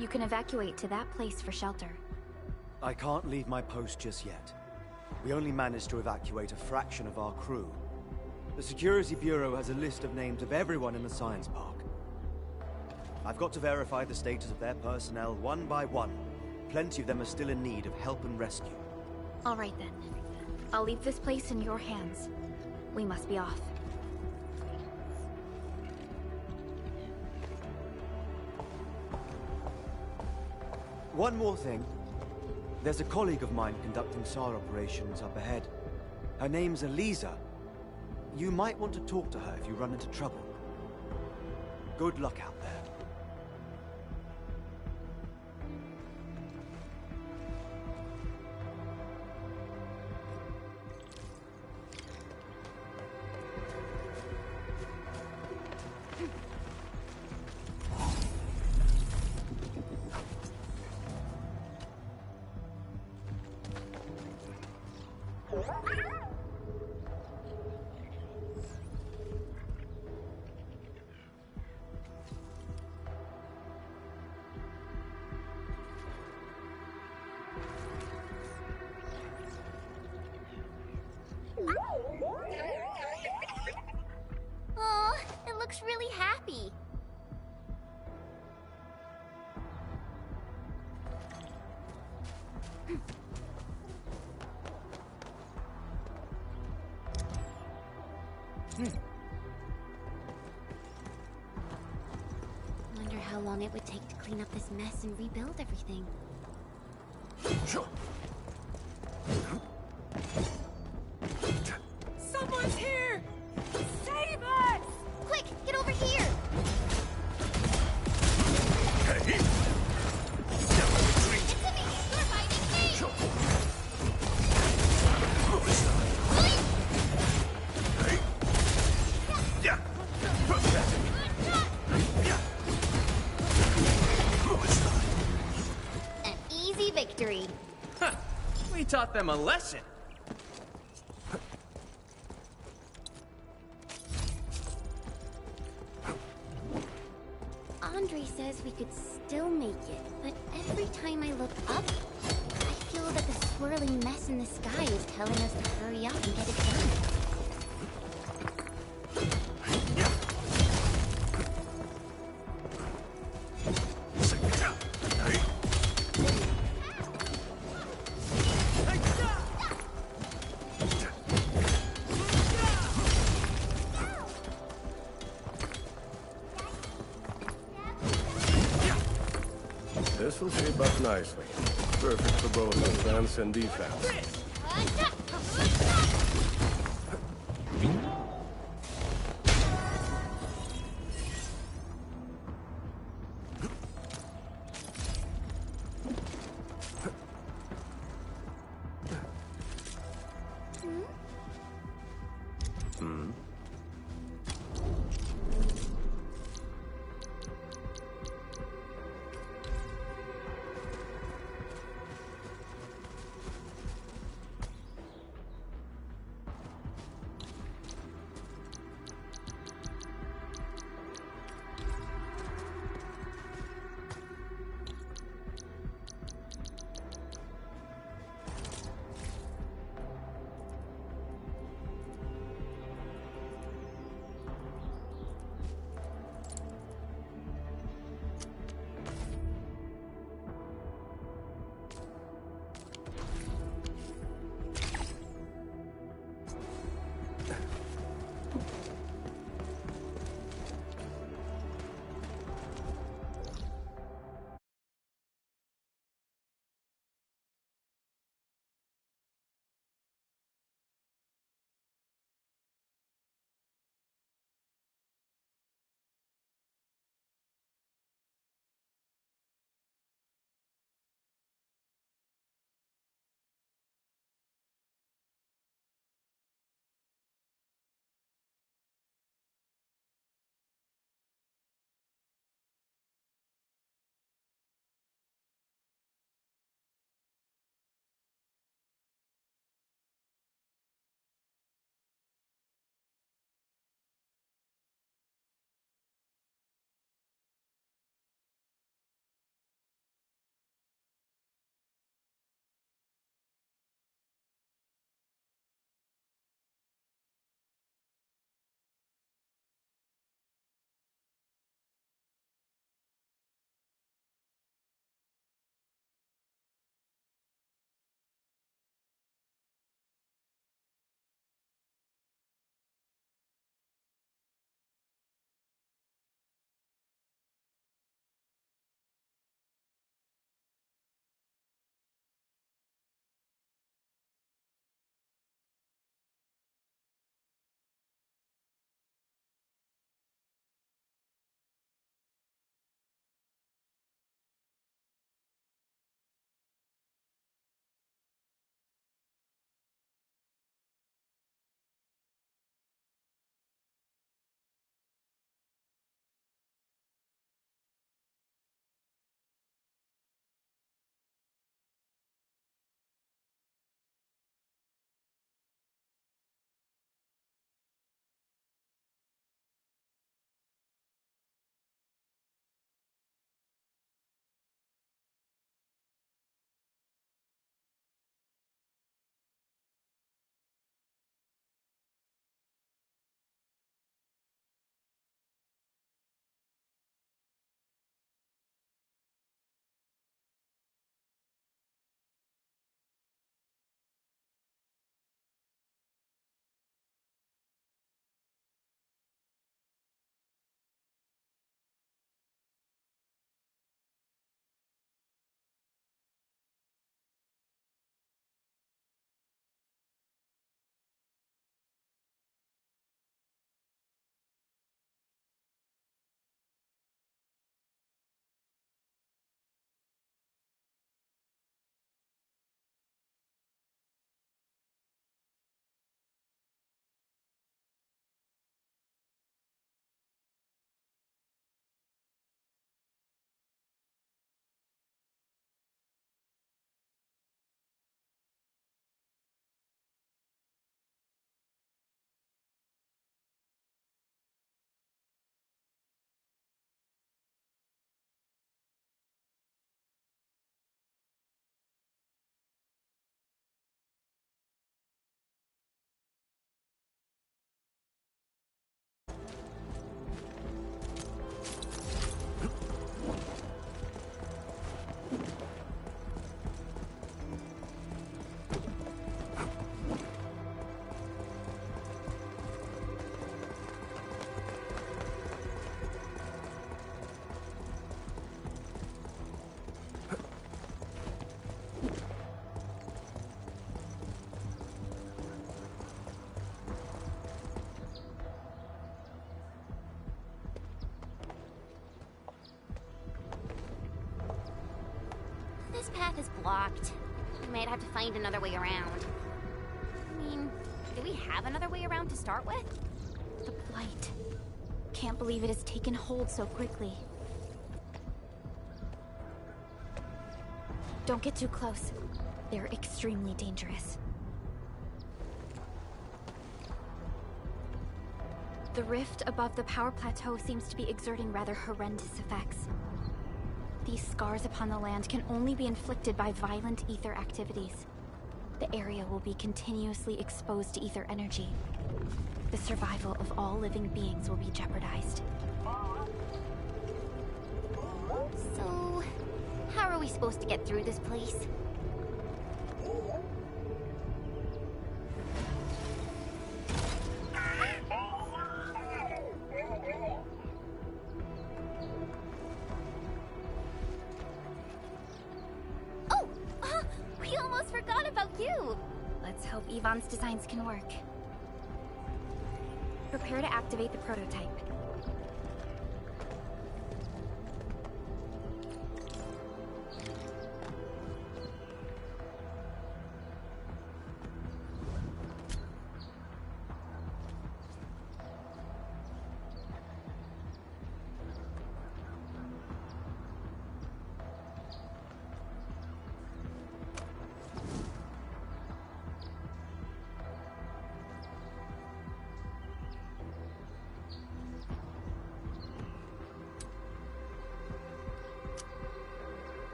You can evacuate to that place for shelter. I can't leave my post just yet. We only managed to evacuate a fraction of our crew. The Security Bureau has a list of names of everyone in the science park. I've got to verify the status of their personnel one by one. Plenty of them are still in need of help and rescue. All right then. I'll leave this place in your hands. We must be off. One more thing. There's a colleague of mine conducting SAR operations up ahead. Her name's Eliza. You might want to talk to her if you run into trouble. Good luck out there. Oh, it looks really happy. Wonder how long it would take to clean up this mess and rebuild everything. Someone's here! Save us! Quick, get over here! It's me! You're fighting me! An easy victory. We taught them a lesson. Andre says we could still make it, but every time I look up, I feel that the swirling mess in the sky is telling us to hurry up and get it done. This will shape up nicely. Perfect for both offense and defense. blocked. We might have to find another way around. I mean, do we have another way around to start with? The Blight. Can't believe it has taken hold so quickly. Don't get too close. They're extremely dangerous. The rift above the power plateau seems to be exerting rather horrendous effects. These scars upon the land can only be inflicted by violent ether activities. The area will be continuously exposed to ether energy. The survival of all living beings will be jeopardized. So, how are we supposed to get through this place? Oh! We almost forgot about you! Let's hope Yvonne's designs can work. Prepare to activate the prototype.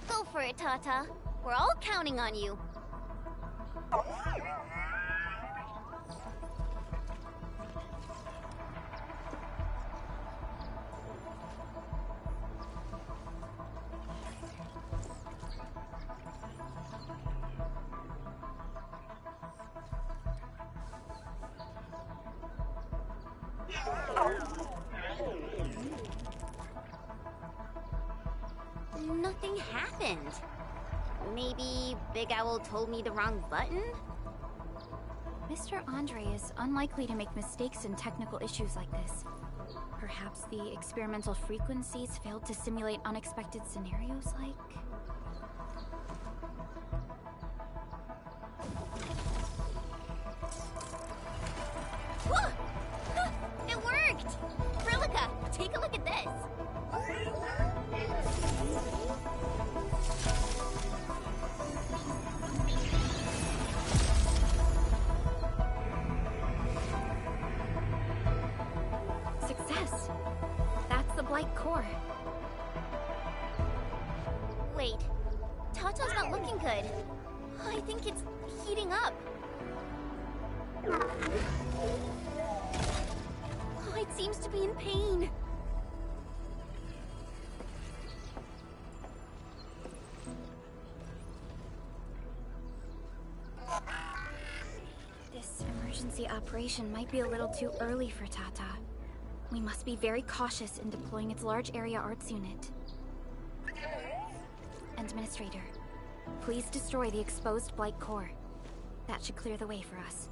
Go for it, Tata. We're all counting on you. Nothing happened. Maybe Big Owl told me the wrong button? Mr. Andre is unlikely to make mistakes in technical issues like this. Perhaps the experimental frequencies failed to simulate unexpected scenarios like... Whoa! It worked! Frillica, take a look at this! Success! That's the Blight core. Wait, Tata's not looking good. I think it's heating up. Oh, it seems to be in pain. This emergency operation might be a little too early for Tata. We must be very cautious in deploying its large area arts unit. Administrator, please destroy the exposed Blight core. That should clear the way for us.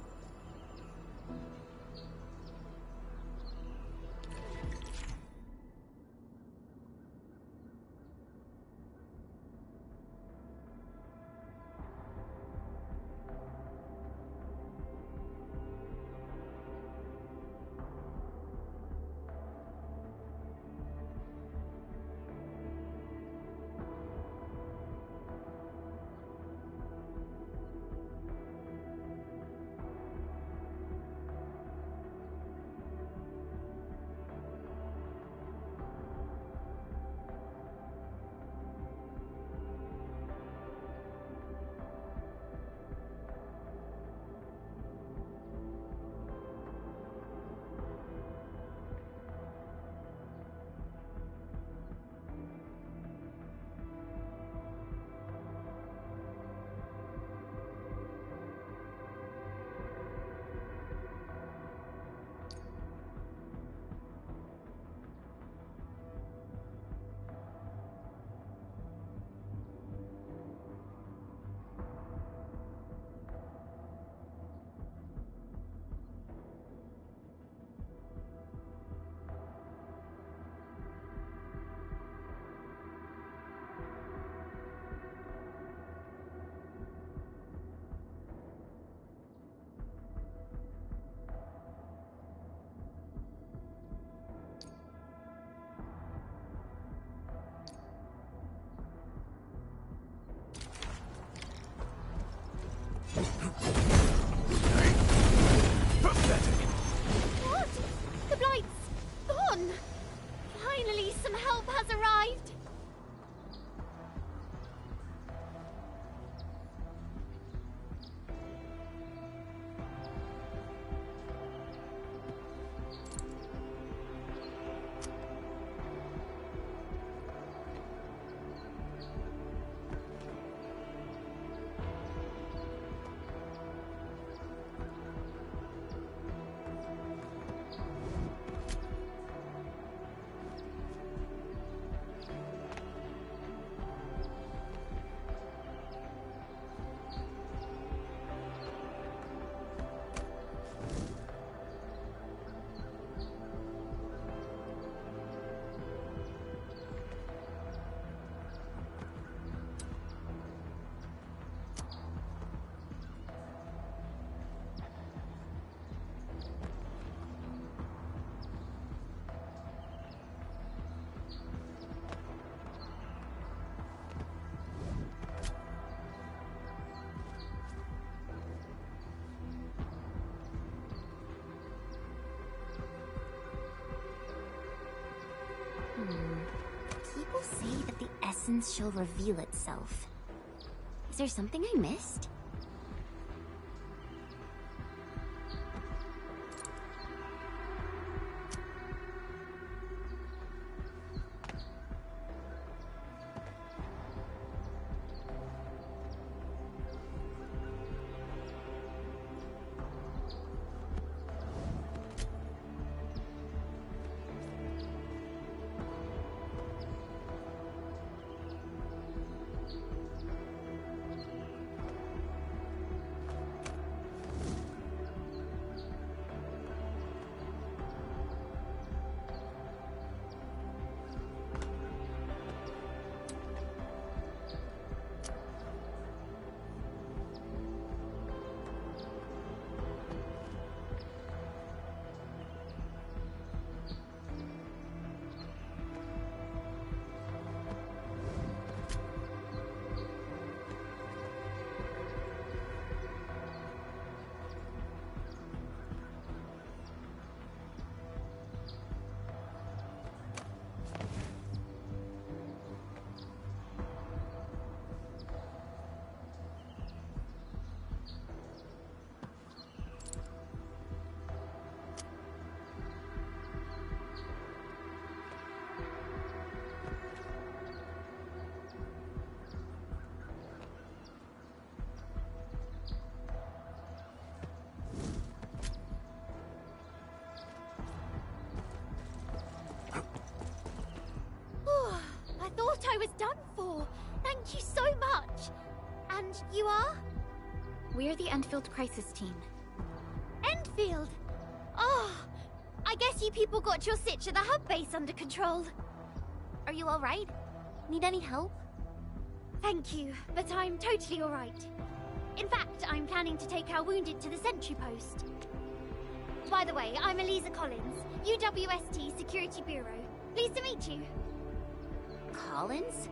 people say that the essence shall reveal itself. Is there something I missed? I thought I was done for. Thank you so much. And you are? We're the Endfield Crisis Team. Endfield! Oh, I guess you people got your sitch at the hub base under control. Are you alright? Need any help? Thank you, but I'm totally alright. In fact, I'm planning to take our wounded to the sentry post. By the way, I'm Eliza Collins, UWST Security Bureau. Pleased to meet you. Collins?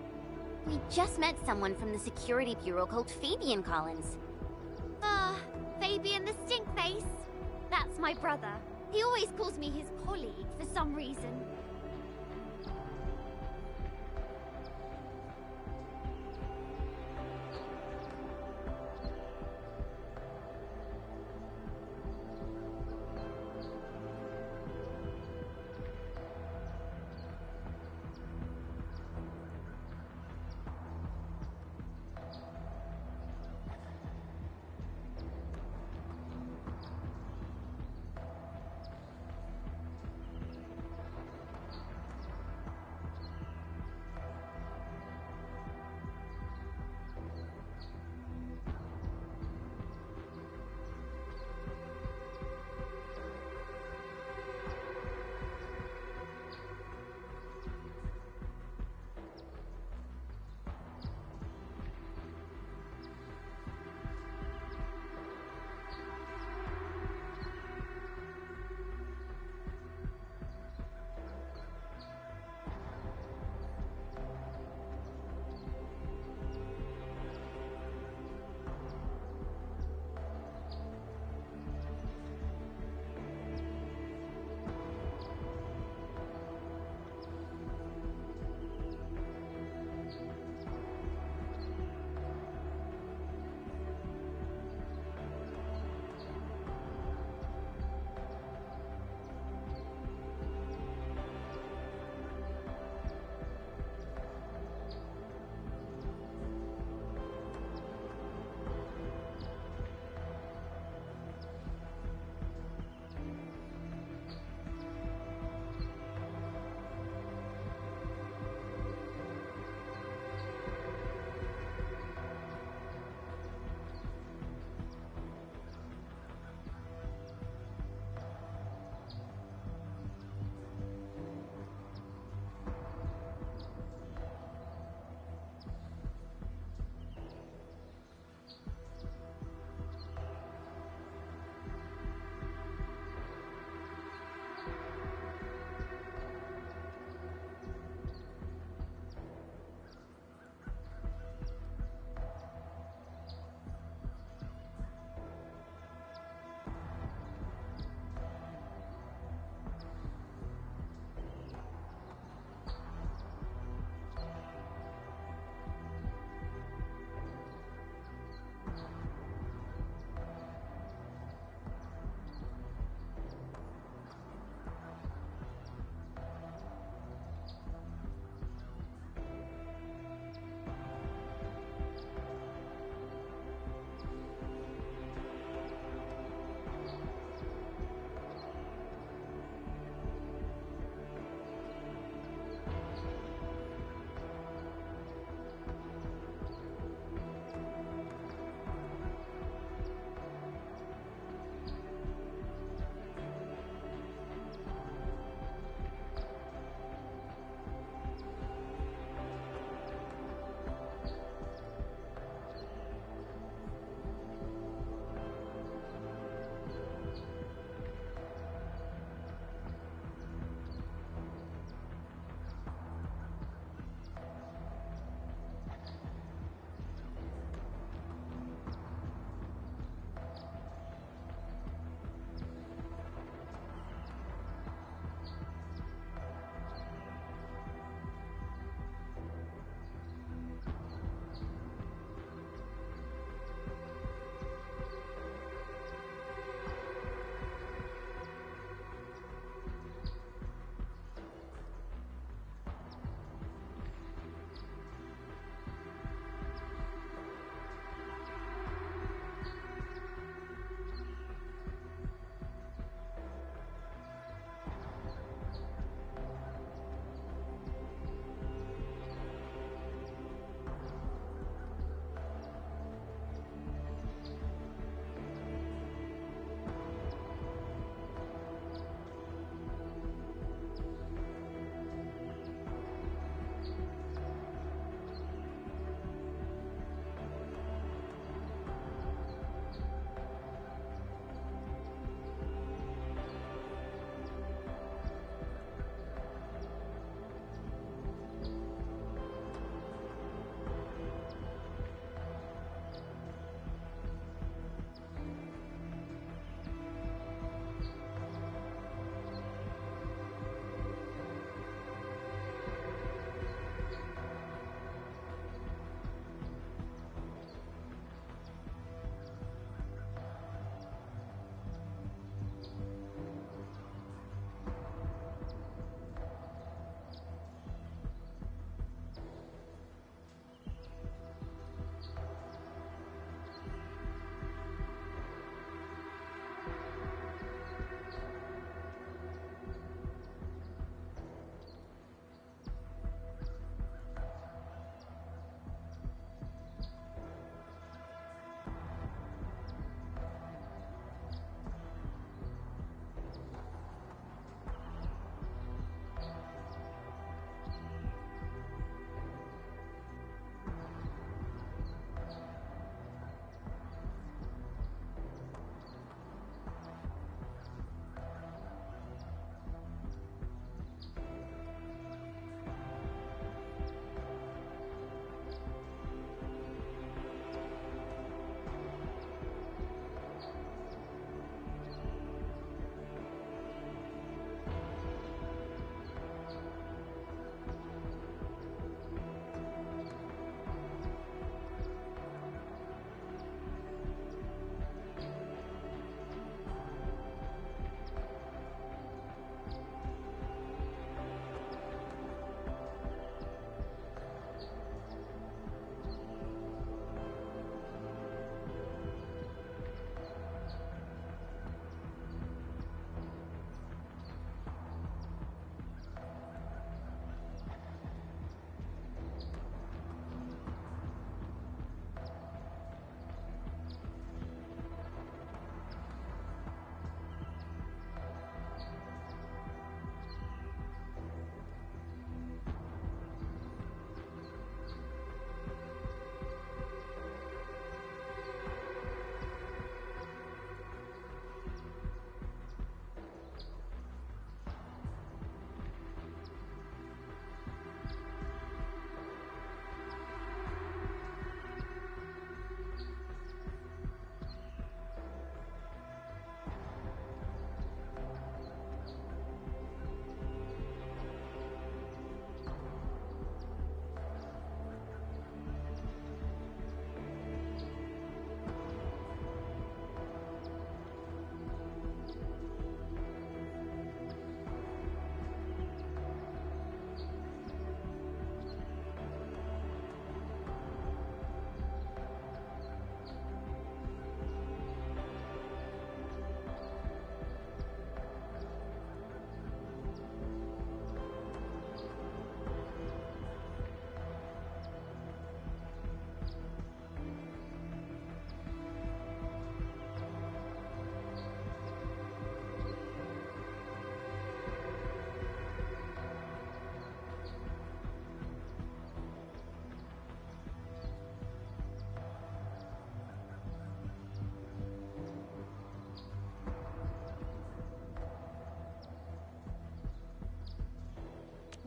We just met someone from the Security Bureau called Fabian Collins. Fabian the Stinkface. That's my brother. He always calls me his colleague for some reason.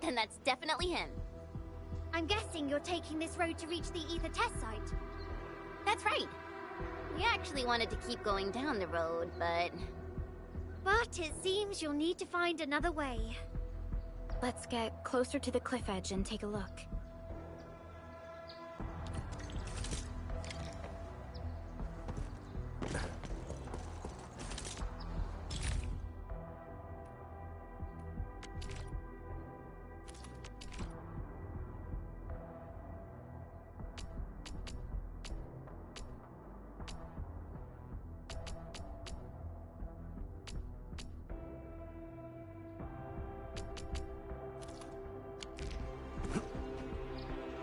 Then that's definitely him. I'm guessing you're taking this road to reach the ether test site. That's right. We actually wanted to keep going down the road, but it seems you'll need to find another way. Let's get closer to the cliff edge and take a look.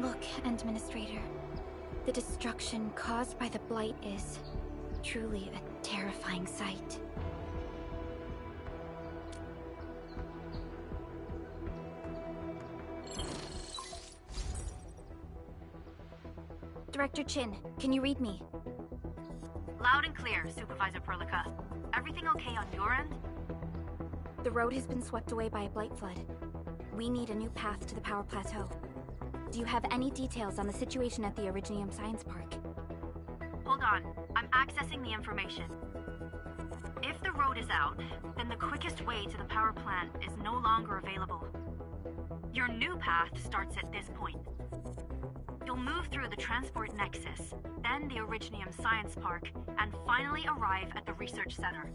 Look, Administrator. The destruction caused by the Blight is truly a terrifying sight. Director Chin, can you read me? Loud and clear, Supervisor Perlica. Everything okay on your end? The road has been swept away by a Blight flood. We need a new path to the power plateau. Do you have any details on the situation at the Originium Science Park? Hold on. I'm accessing the information. If the road is out, then the quickest way to the power plant is no longer available. Your new path starts at this point. You'll move through the Transport Nexus, then the Originium Science Park, and finally arrive at the Research Center.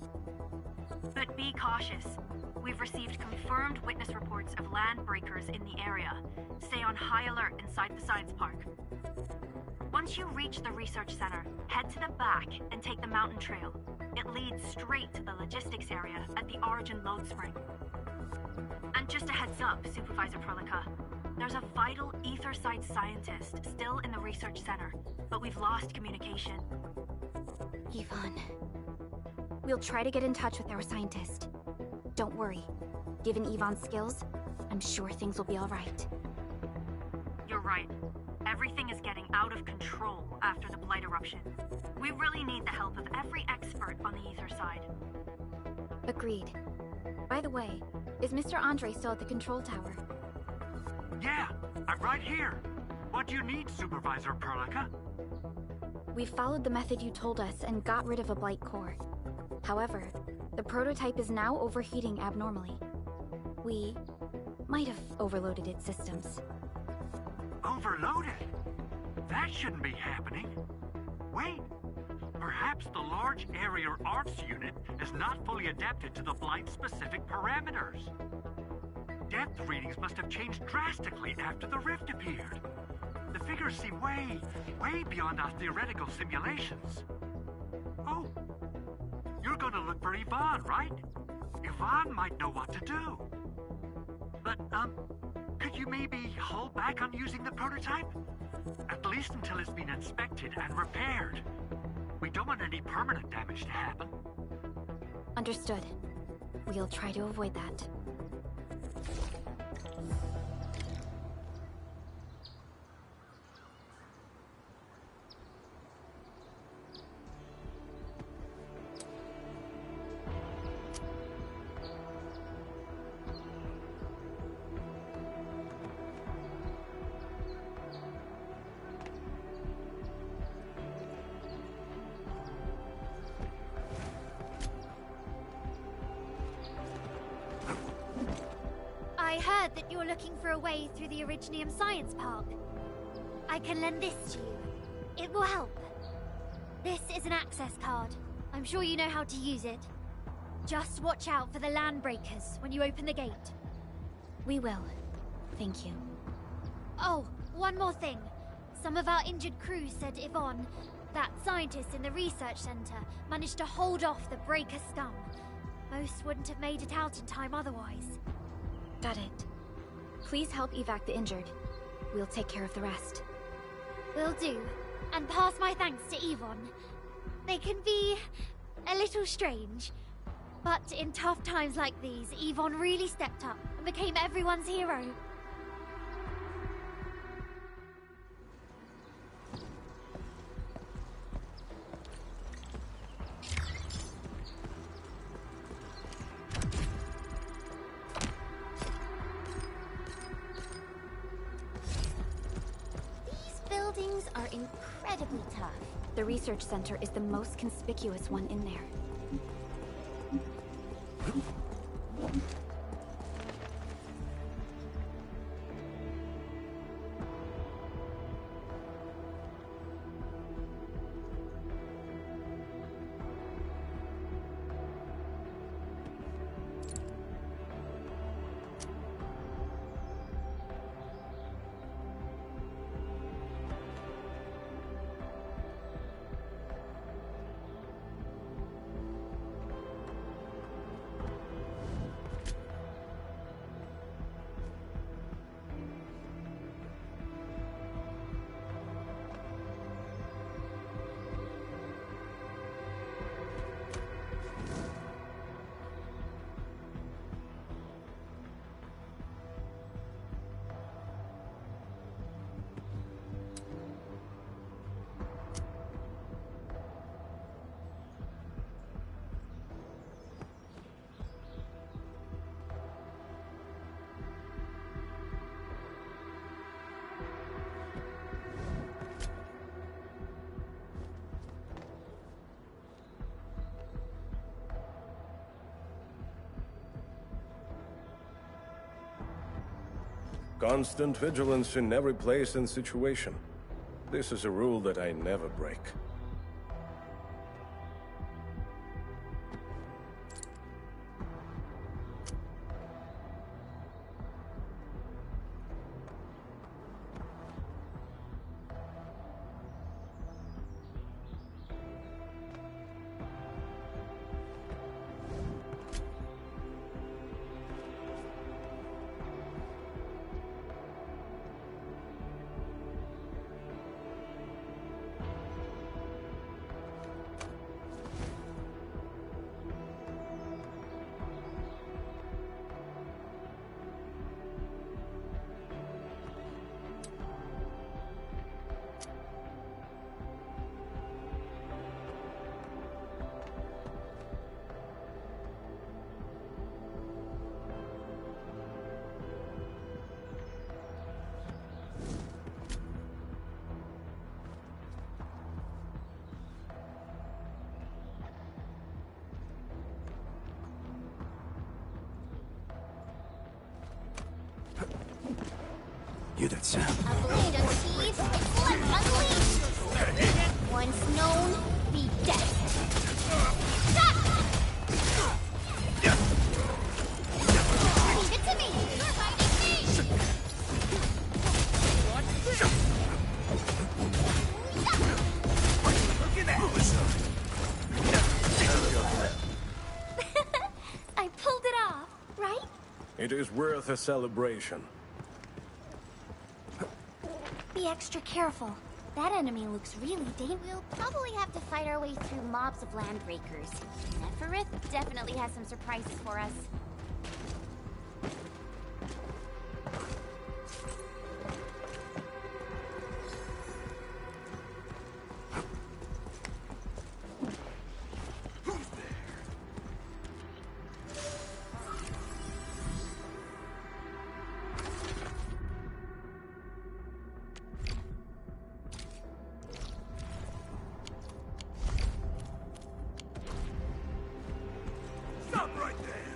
But be cautious. We've received confirmed witness reports of land breakers in the area. Stay on high alert inside the science park. Once you reach the research center, head to the back and take the mountain trail. It leads straight to the logistics area at the Origin load spring. And just a heads up, Supervisor Perlica. There's a vital ether site scientist still in the research center, but we've lost communication. Yvonne. We'll try to get in touch with our scientist. Don't worry. Given Yvonne's skills, I'm sure things will be all right. You're right. Everything is getting out of control after the Blight eruption. We really need the help of every expert on the ether side. Agreed. By the way, is Mr. Andre still at the control tower? Yeah, I'm right here. What do you need, Supervisor Perlica? We followed the method you told us and got rid of a Blight core. However, the prototype is now overheating abnormally. We might have overloaded its systems. Overloaded? That shouldn't be happening. Wait, perhaps the large area arts unit is not fully adapted to the Blight-specific parameters. Depth readings must have changed drastically after the rift appeared. The figures seem way beyond our theoretical simulations. Oh, you're gonna look for Yvonne, right? Yvonne might know what to do. But, could you maybe hold back on using the prototype? At least until it's been inspected and repaired. We don't want any permanent damage to happen. Understood. We'll try to avoid that. I heard that you're looking for a way through the Originium Science Park. I can lend this to you. It will help. This is an access card. I'm sure you know how to use it. Just watch out for the land breakers when you open the gate. We will. Thank you. Oh, one more thing. Some of our injured crew said Yvonne, that scientist in the research center, managed to hold off the breaker scum. Most wouldn't have made it out in time otherwise. Got it. Please help evac the injured. We'll take care of the rest. Will do. And pass my thanks to Yvonne. They can be a little strange. But in tough times like these, Yvonne really stepped up and became everyone's hero. are incredibly tough. The research center is the most conspicuous one in there. Constant vigilance in every place and situation. This is a rule that I never break. You that sound. A blade of thieves, let's unleash! Once known, be dead. Leave it to me! You're fighting me! Look at that! I pulled it off, right? It is worth a celebration. Be extra careful. That enemy looks really dangerous. We'll probably have to fight our way through mobs of landbreakers. Neferith definitely has some surprises for us. Stop right there!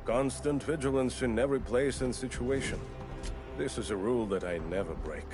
Constant vigilance in every place and situation. This is a rule that I never break.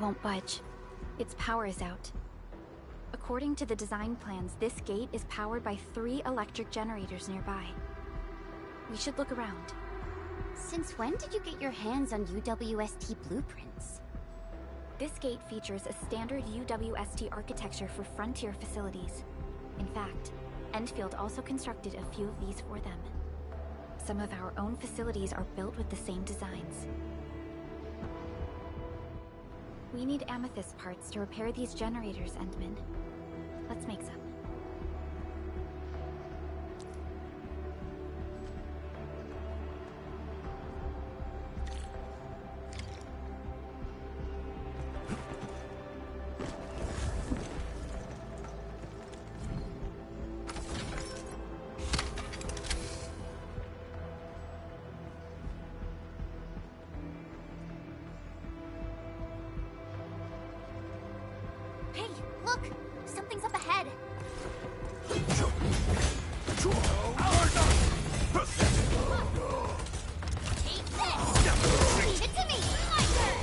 won't budge. Its power is out. According to the design plans, this gate is powered by 3 electric generators nearby. We should look around. Since when did you get your hands on UWST blueprints? This gate features a standard UWST architecture for frontier facilities. In fact, Endfield also constructed a few of these for them. Some of our own facilities are built with the same designs. We need amethyst parts to repair these generators, Endman. Let's make some. Hey, look! Something's up ahead! Take this! Leave it to me! My turn!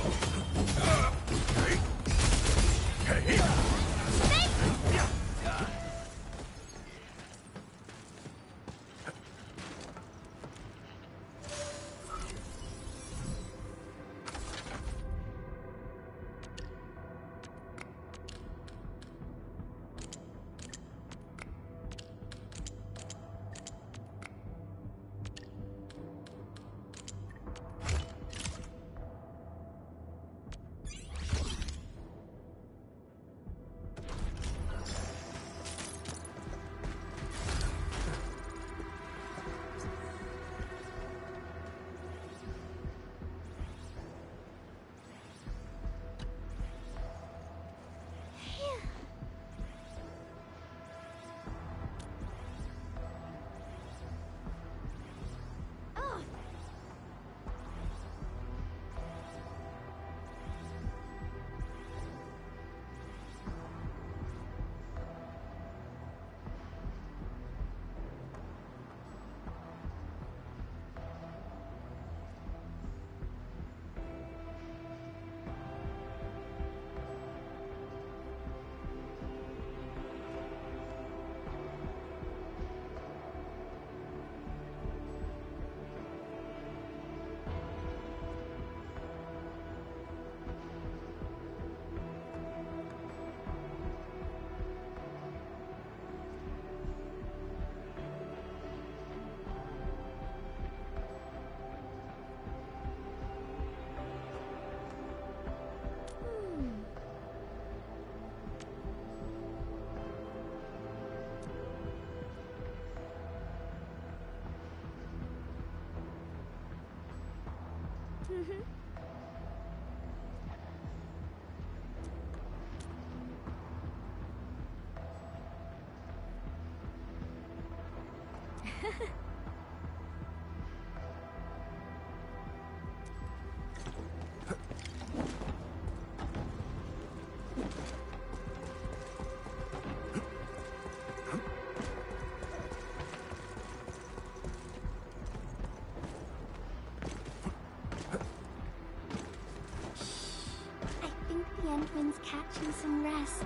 Endman's catching some rest.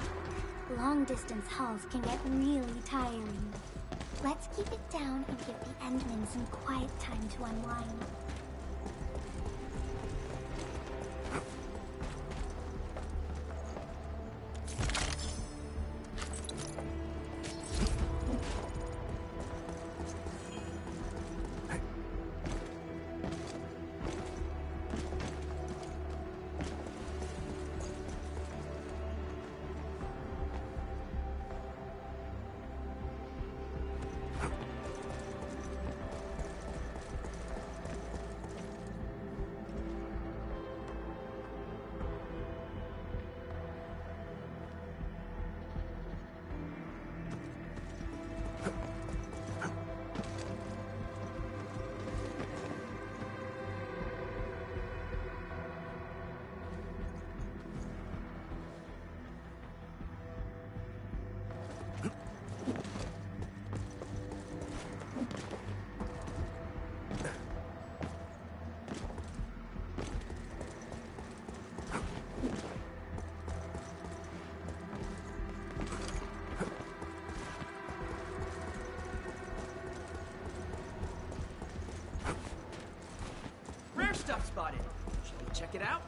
Long-distance hauls can get really tiring. Let's keep it down and give the Endman some quiet time to unwind. spotted. Shall we check it out?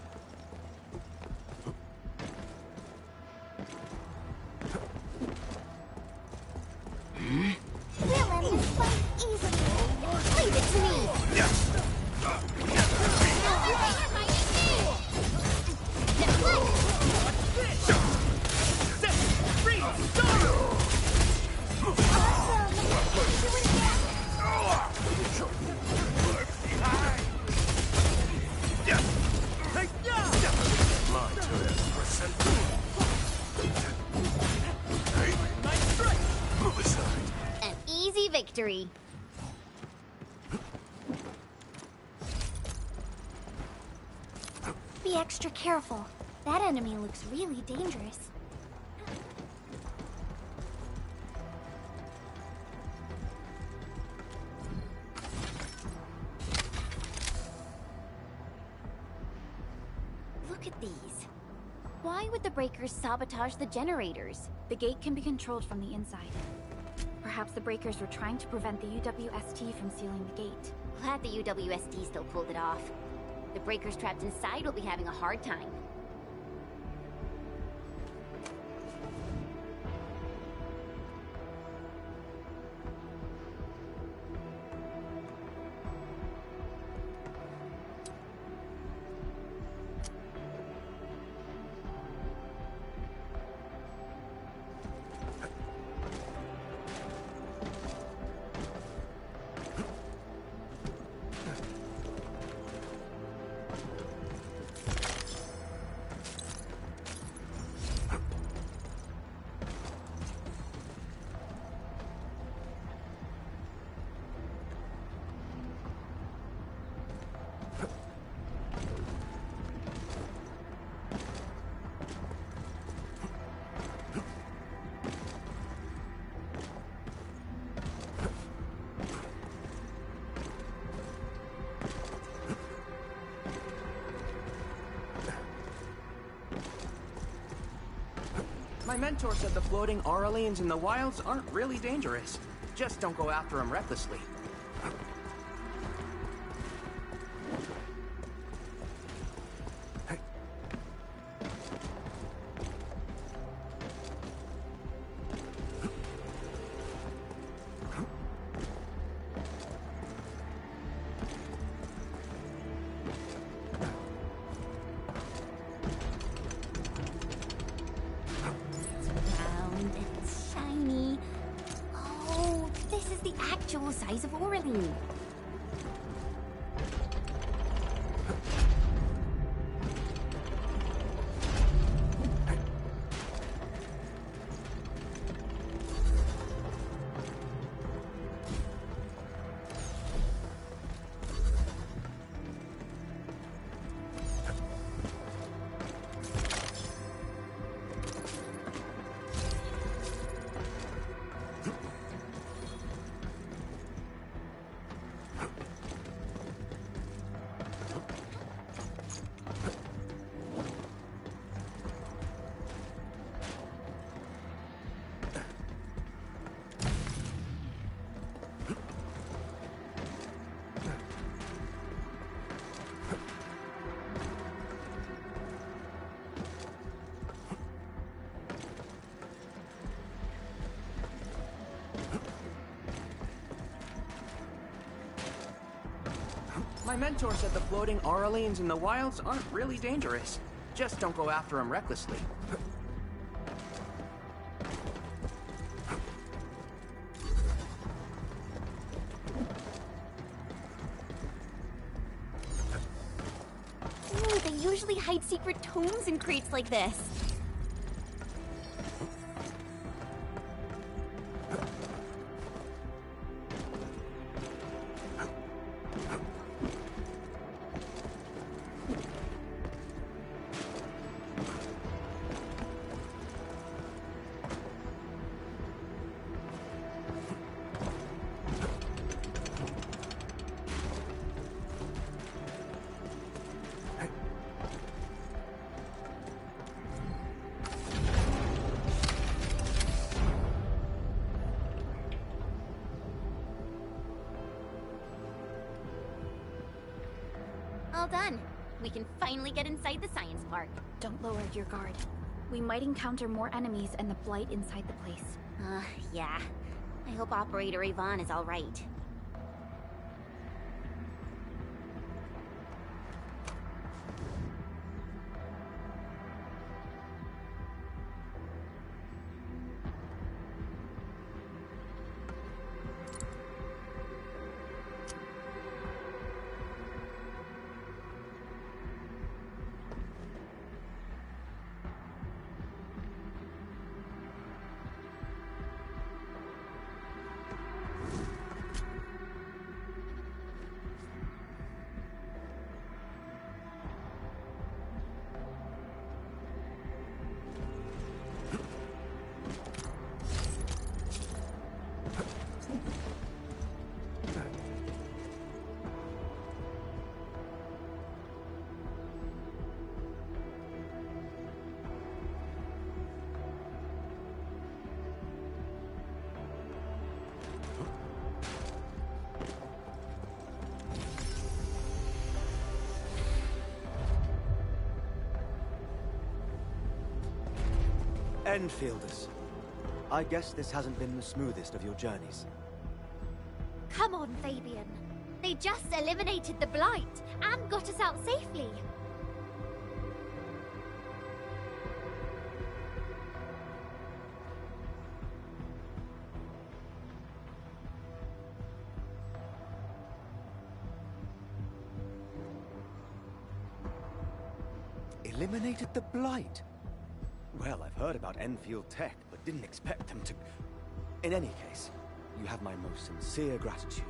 We'll end this fight easily. Leave it to me. An easy victory. Be extra careful. That enemy looks really dangerous. Look at these. Why would the breakers sabotage the generators? The gate can be controlled from the inside. Perhaps the breakers were trying to prevent the UWST from sealing the gate. Glad the UWSD still pulled it off. The breakers trapped inside will be having a hard time. My mentor said the floating Aurelians in the wilds aren't really dangerous. Just don't go after them recklessly. Round and shiny. Oh, this is the actual size of Aurelian. My mentor said the floating Aurelians in the wilds aren't really dangerous. Just don't go after them recklessly. Ooh, they usually hide secret tomes in crates like this. all done. We can finally get inside the science park. Don't lower your guard. We might encounter more enemies and the Blight inside the place. Yeah. I hope Operator Yvonne is alright. Enfielders. I guess this hasn't been the smoothest of your journeys. Come on, Fabian. They just eliminated the Blight and got us out safely. Eliminated the Blight? Well, I've heard about Enfield Tech, but didn't expect them to... In any case, you have my most sincere gratitude.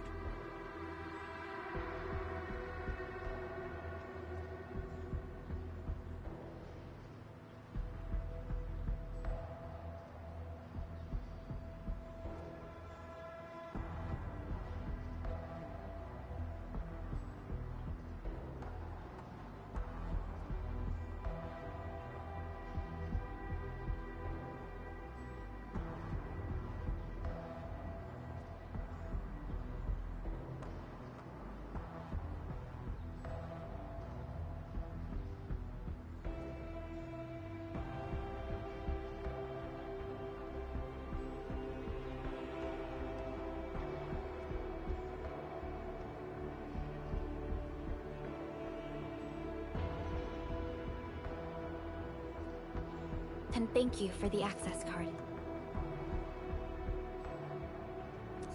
And thank you for the access card.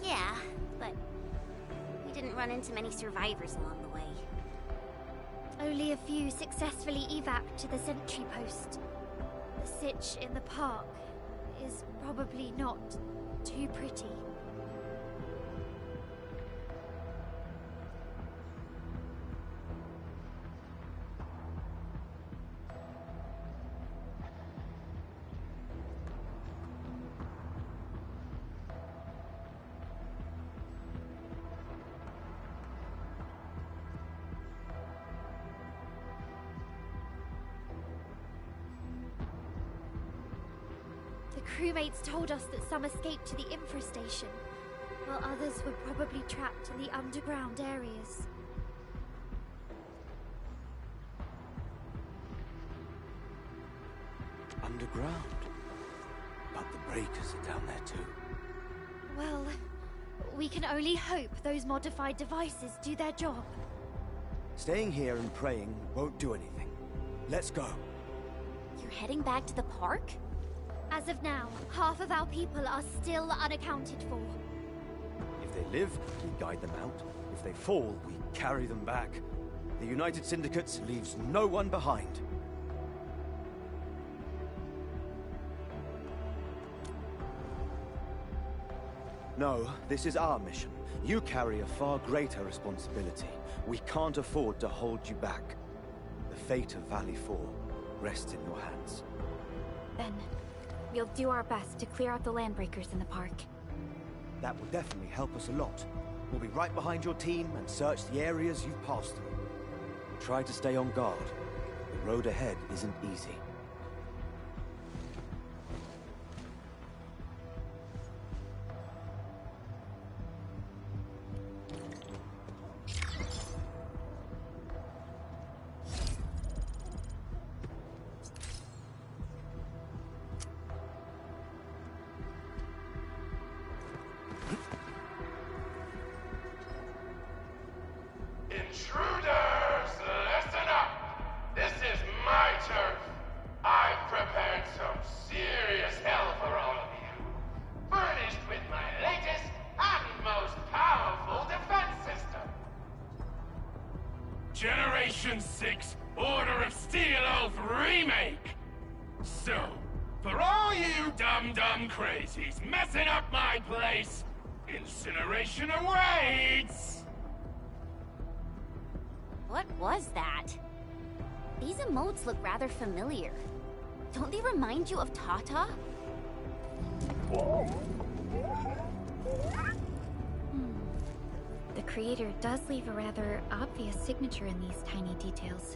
Yeah, but we didn't run into many survivors along the way. Only a few successfully evac'd to the sentry post. The sitch in the park is probably not too pretty. The crewmates told us that some escaped to the infra station, while others were probably trapped in the underground areas. Underground? But the breakers are down there too. Well, we can only hope those modified devices do their job. Staying here and praying won't do anything. Let's go. You're heading back to the park? As of now, half of our people are still unaccounted for. If they live, we guide them out. If they fall, we carry them back. The United Syndicate leaves no one behind. No, this is our mission. You carry a far greater responsibility. We can't afford to hold you back. The fate of Valley 4 rests in your hands. Then, we'll do our best to clear out the landbreakers in the park. That will definitely help us a lot. We'll be right behind your team and search the areas you've passed through. Try to stay on guard. The road ahead isn't easy. Intruders, listen up! This is my turf! I've prepared some serious hell for all of you, furnished with my latest and most powerful defense system. Generation 6 Order of Steel Oath Remake! So, for all you dumb crazies messing up my place, incineration awaits! What was that? These emotes look rather familiar. Don't they remind you of Tata? The creator does leave a rather obvious signature in these tiny details.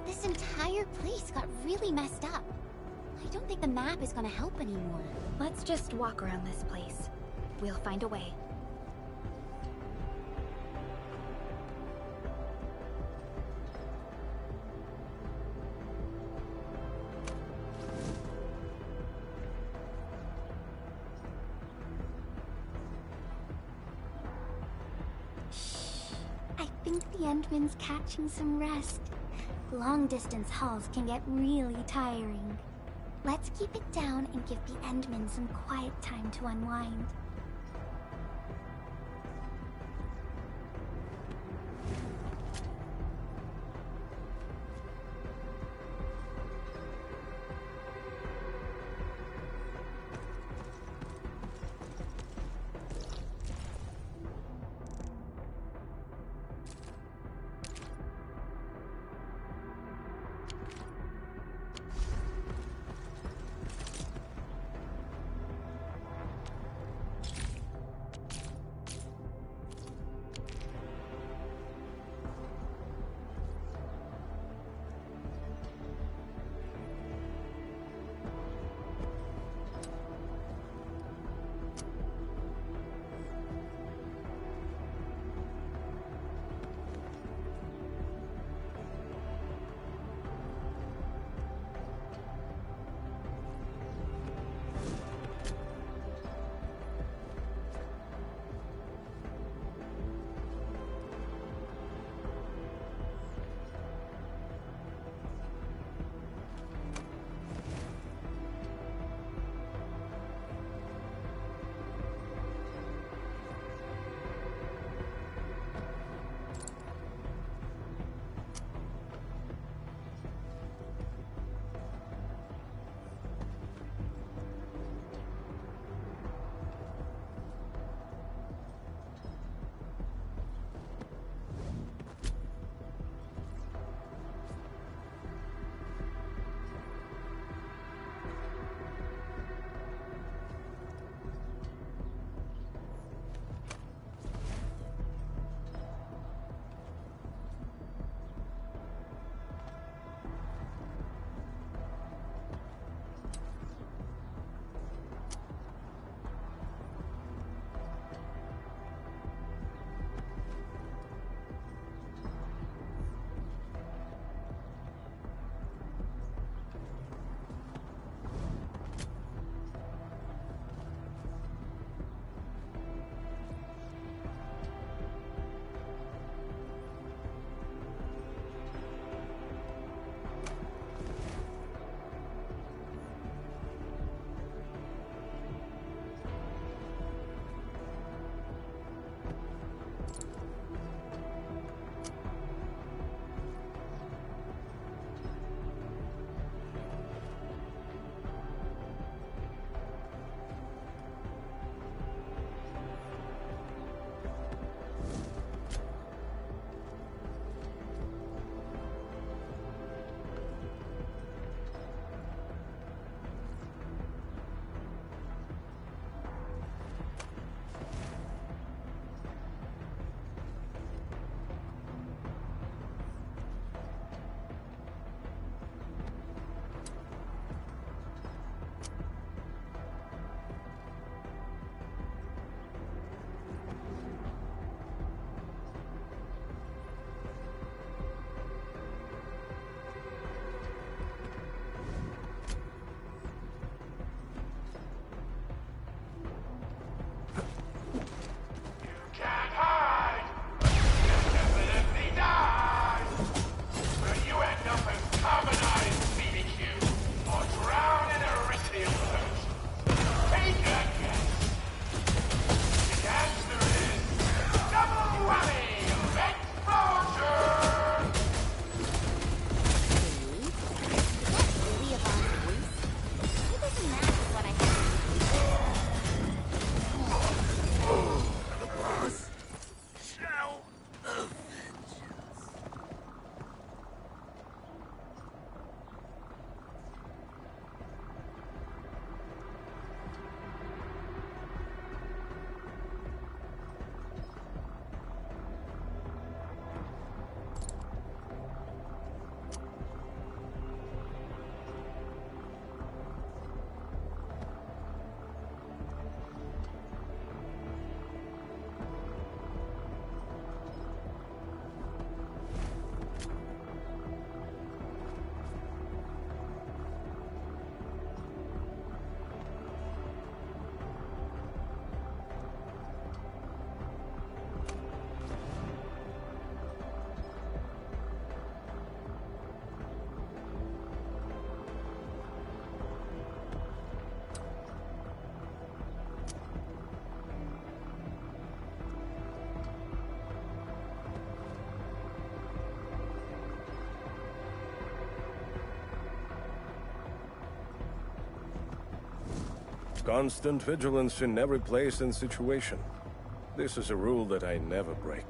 This entire place got really messed up. I don't think the map is gonna help anymore. Let's just walk around this place. We'll find a way. I think the Endman's catching some rest. Long-distance hauls can get really tiring. Let's keep it down and give the Endman some quiet time to unwind. constant vigilance in every place and situation. This is a rule that I never break.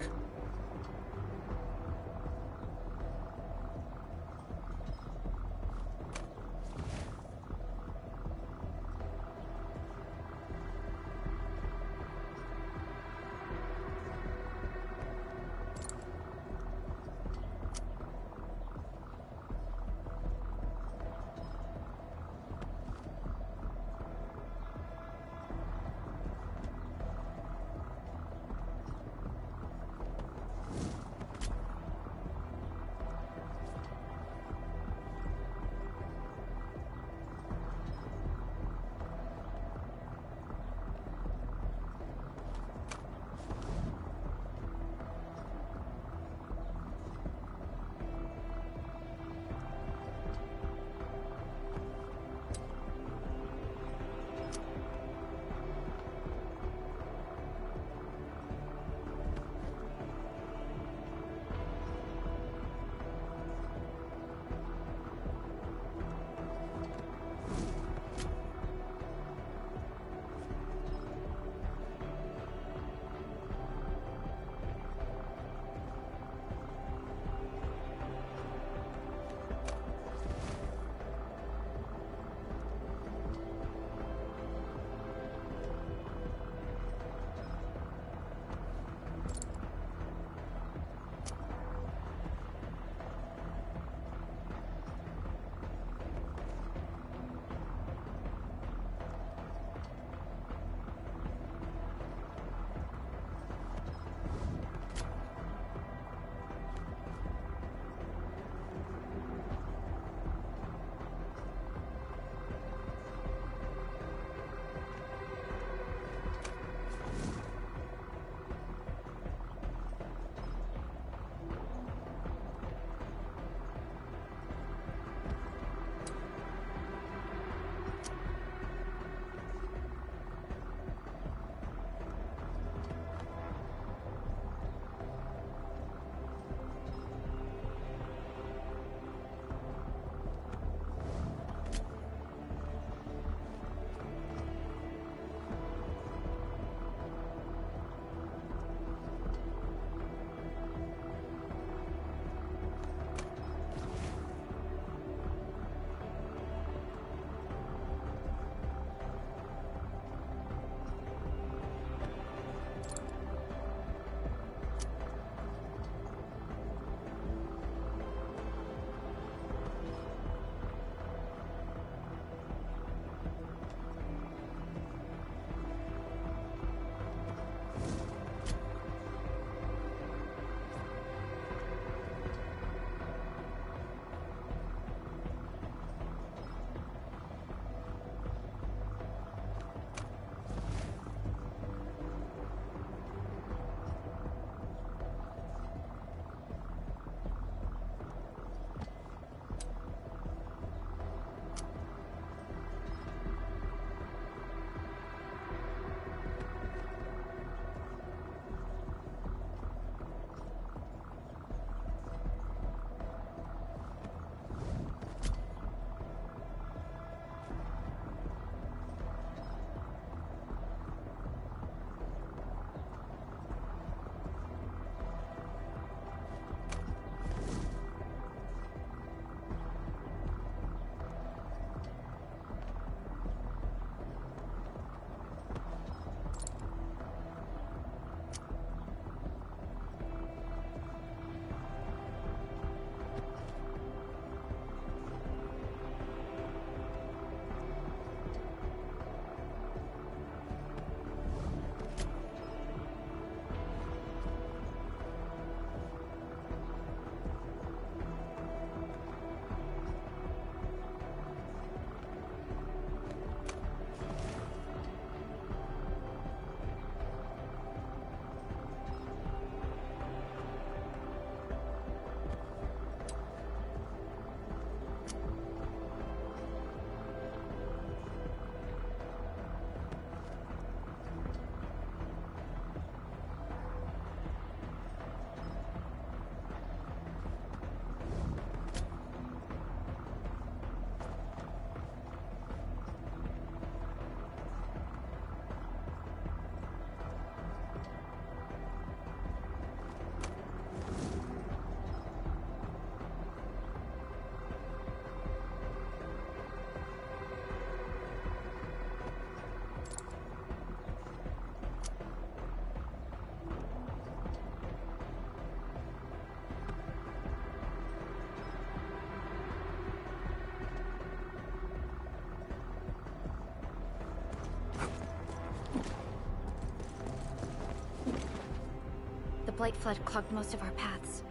blight flood clogged most of our paths.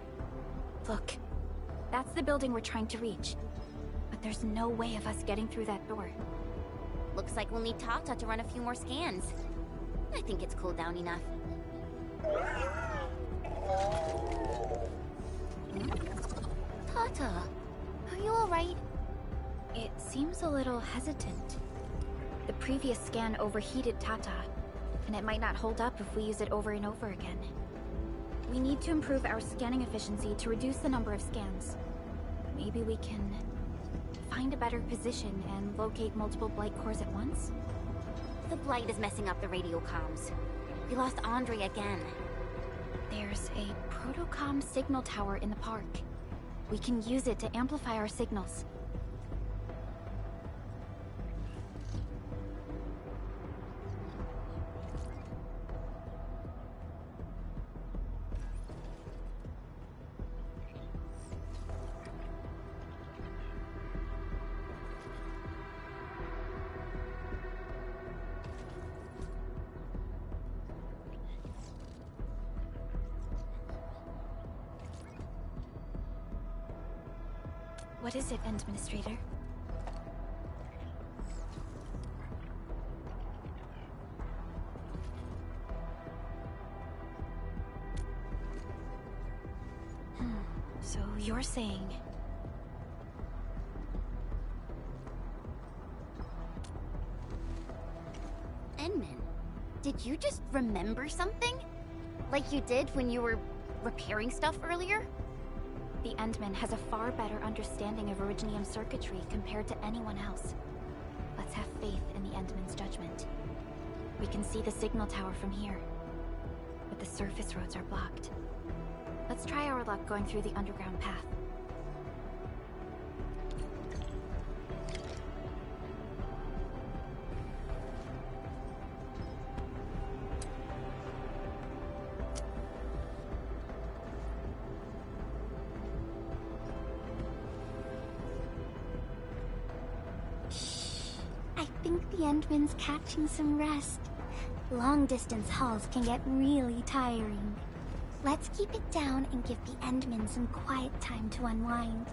Look, that's the building we're trying to reach. But there's no way of us getting through that door. Looks like we'll need Tata to run a few more scans. I think it's cooled down enough. Tata, are you alright? It seems a little hesitant. The previous scan overheated Tata, and it might not hold up if we use it over and over again. We need to improve our scanning efficiency to reduce the number of scans. Maybe we can find a better position and locate multiple blight cores at once? The blight is messing up the radio comms. We lost Andre again. There's a protocom signal tower in the park. We can use it to amplify our signals. What is it, Administrator? So you're saying... Endman, did you just remember something? Like you did when you were repairing stuff earlier? The Endman has a far better understanding of Originium circuitry compared to anyone else. Let's have faith in the Endman's judgment. We can see the signal tower from here, but the surface roads are blocked. Let's try our luck going through the underground path. I think the Endman's catching some rest. Long-distance hauls can get really tiring. Let's keep it down and give the Endman some quiet time to unwind.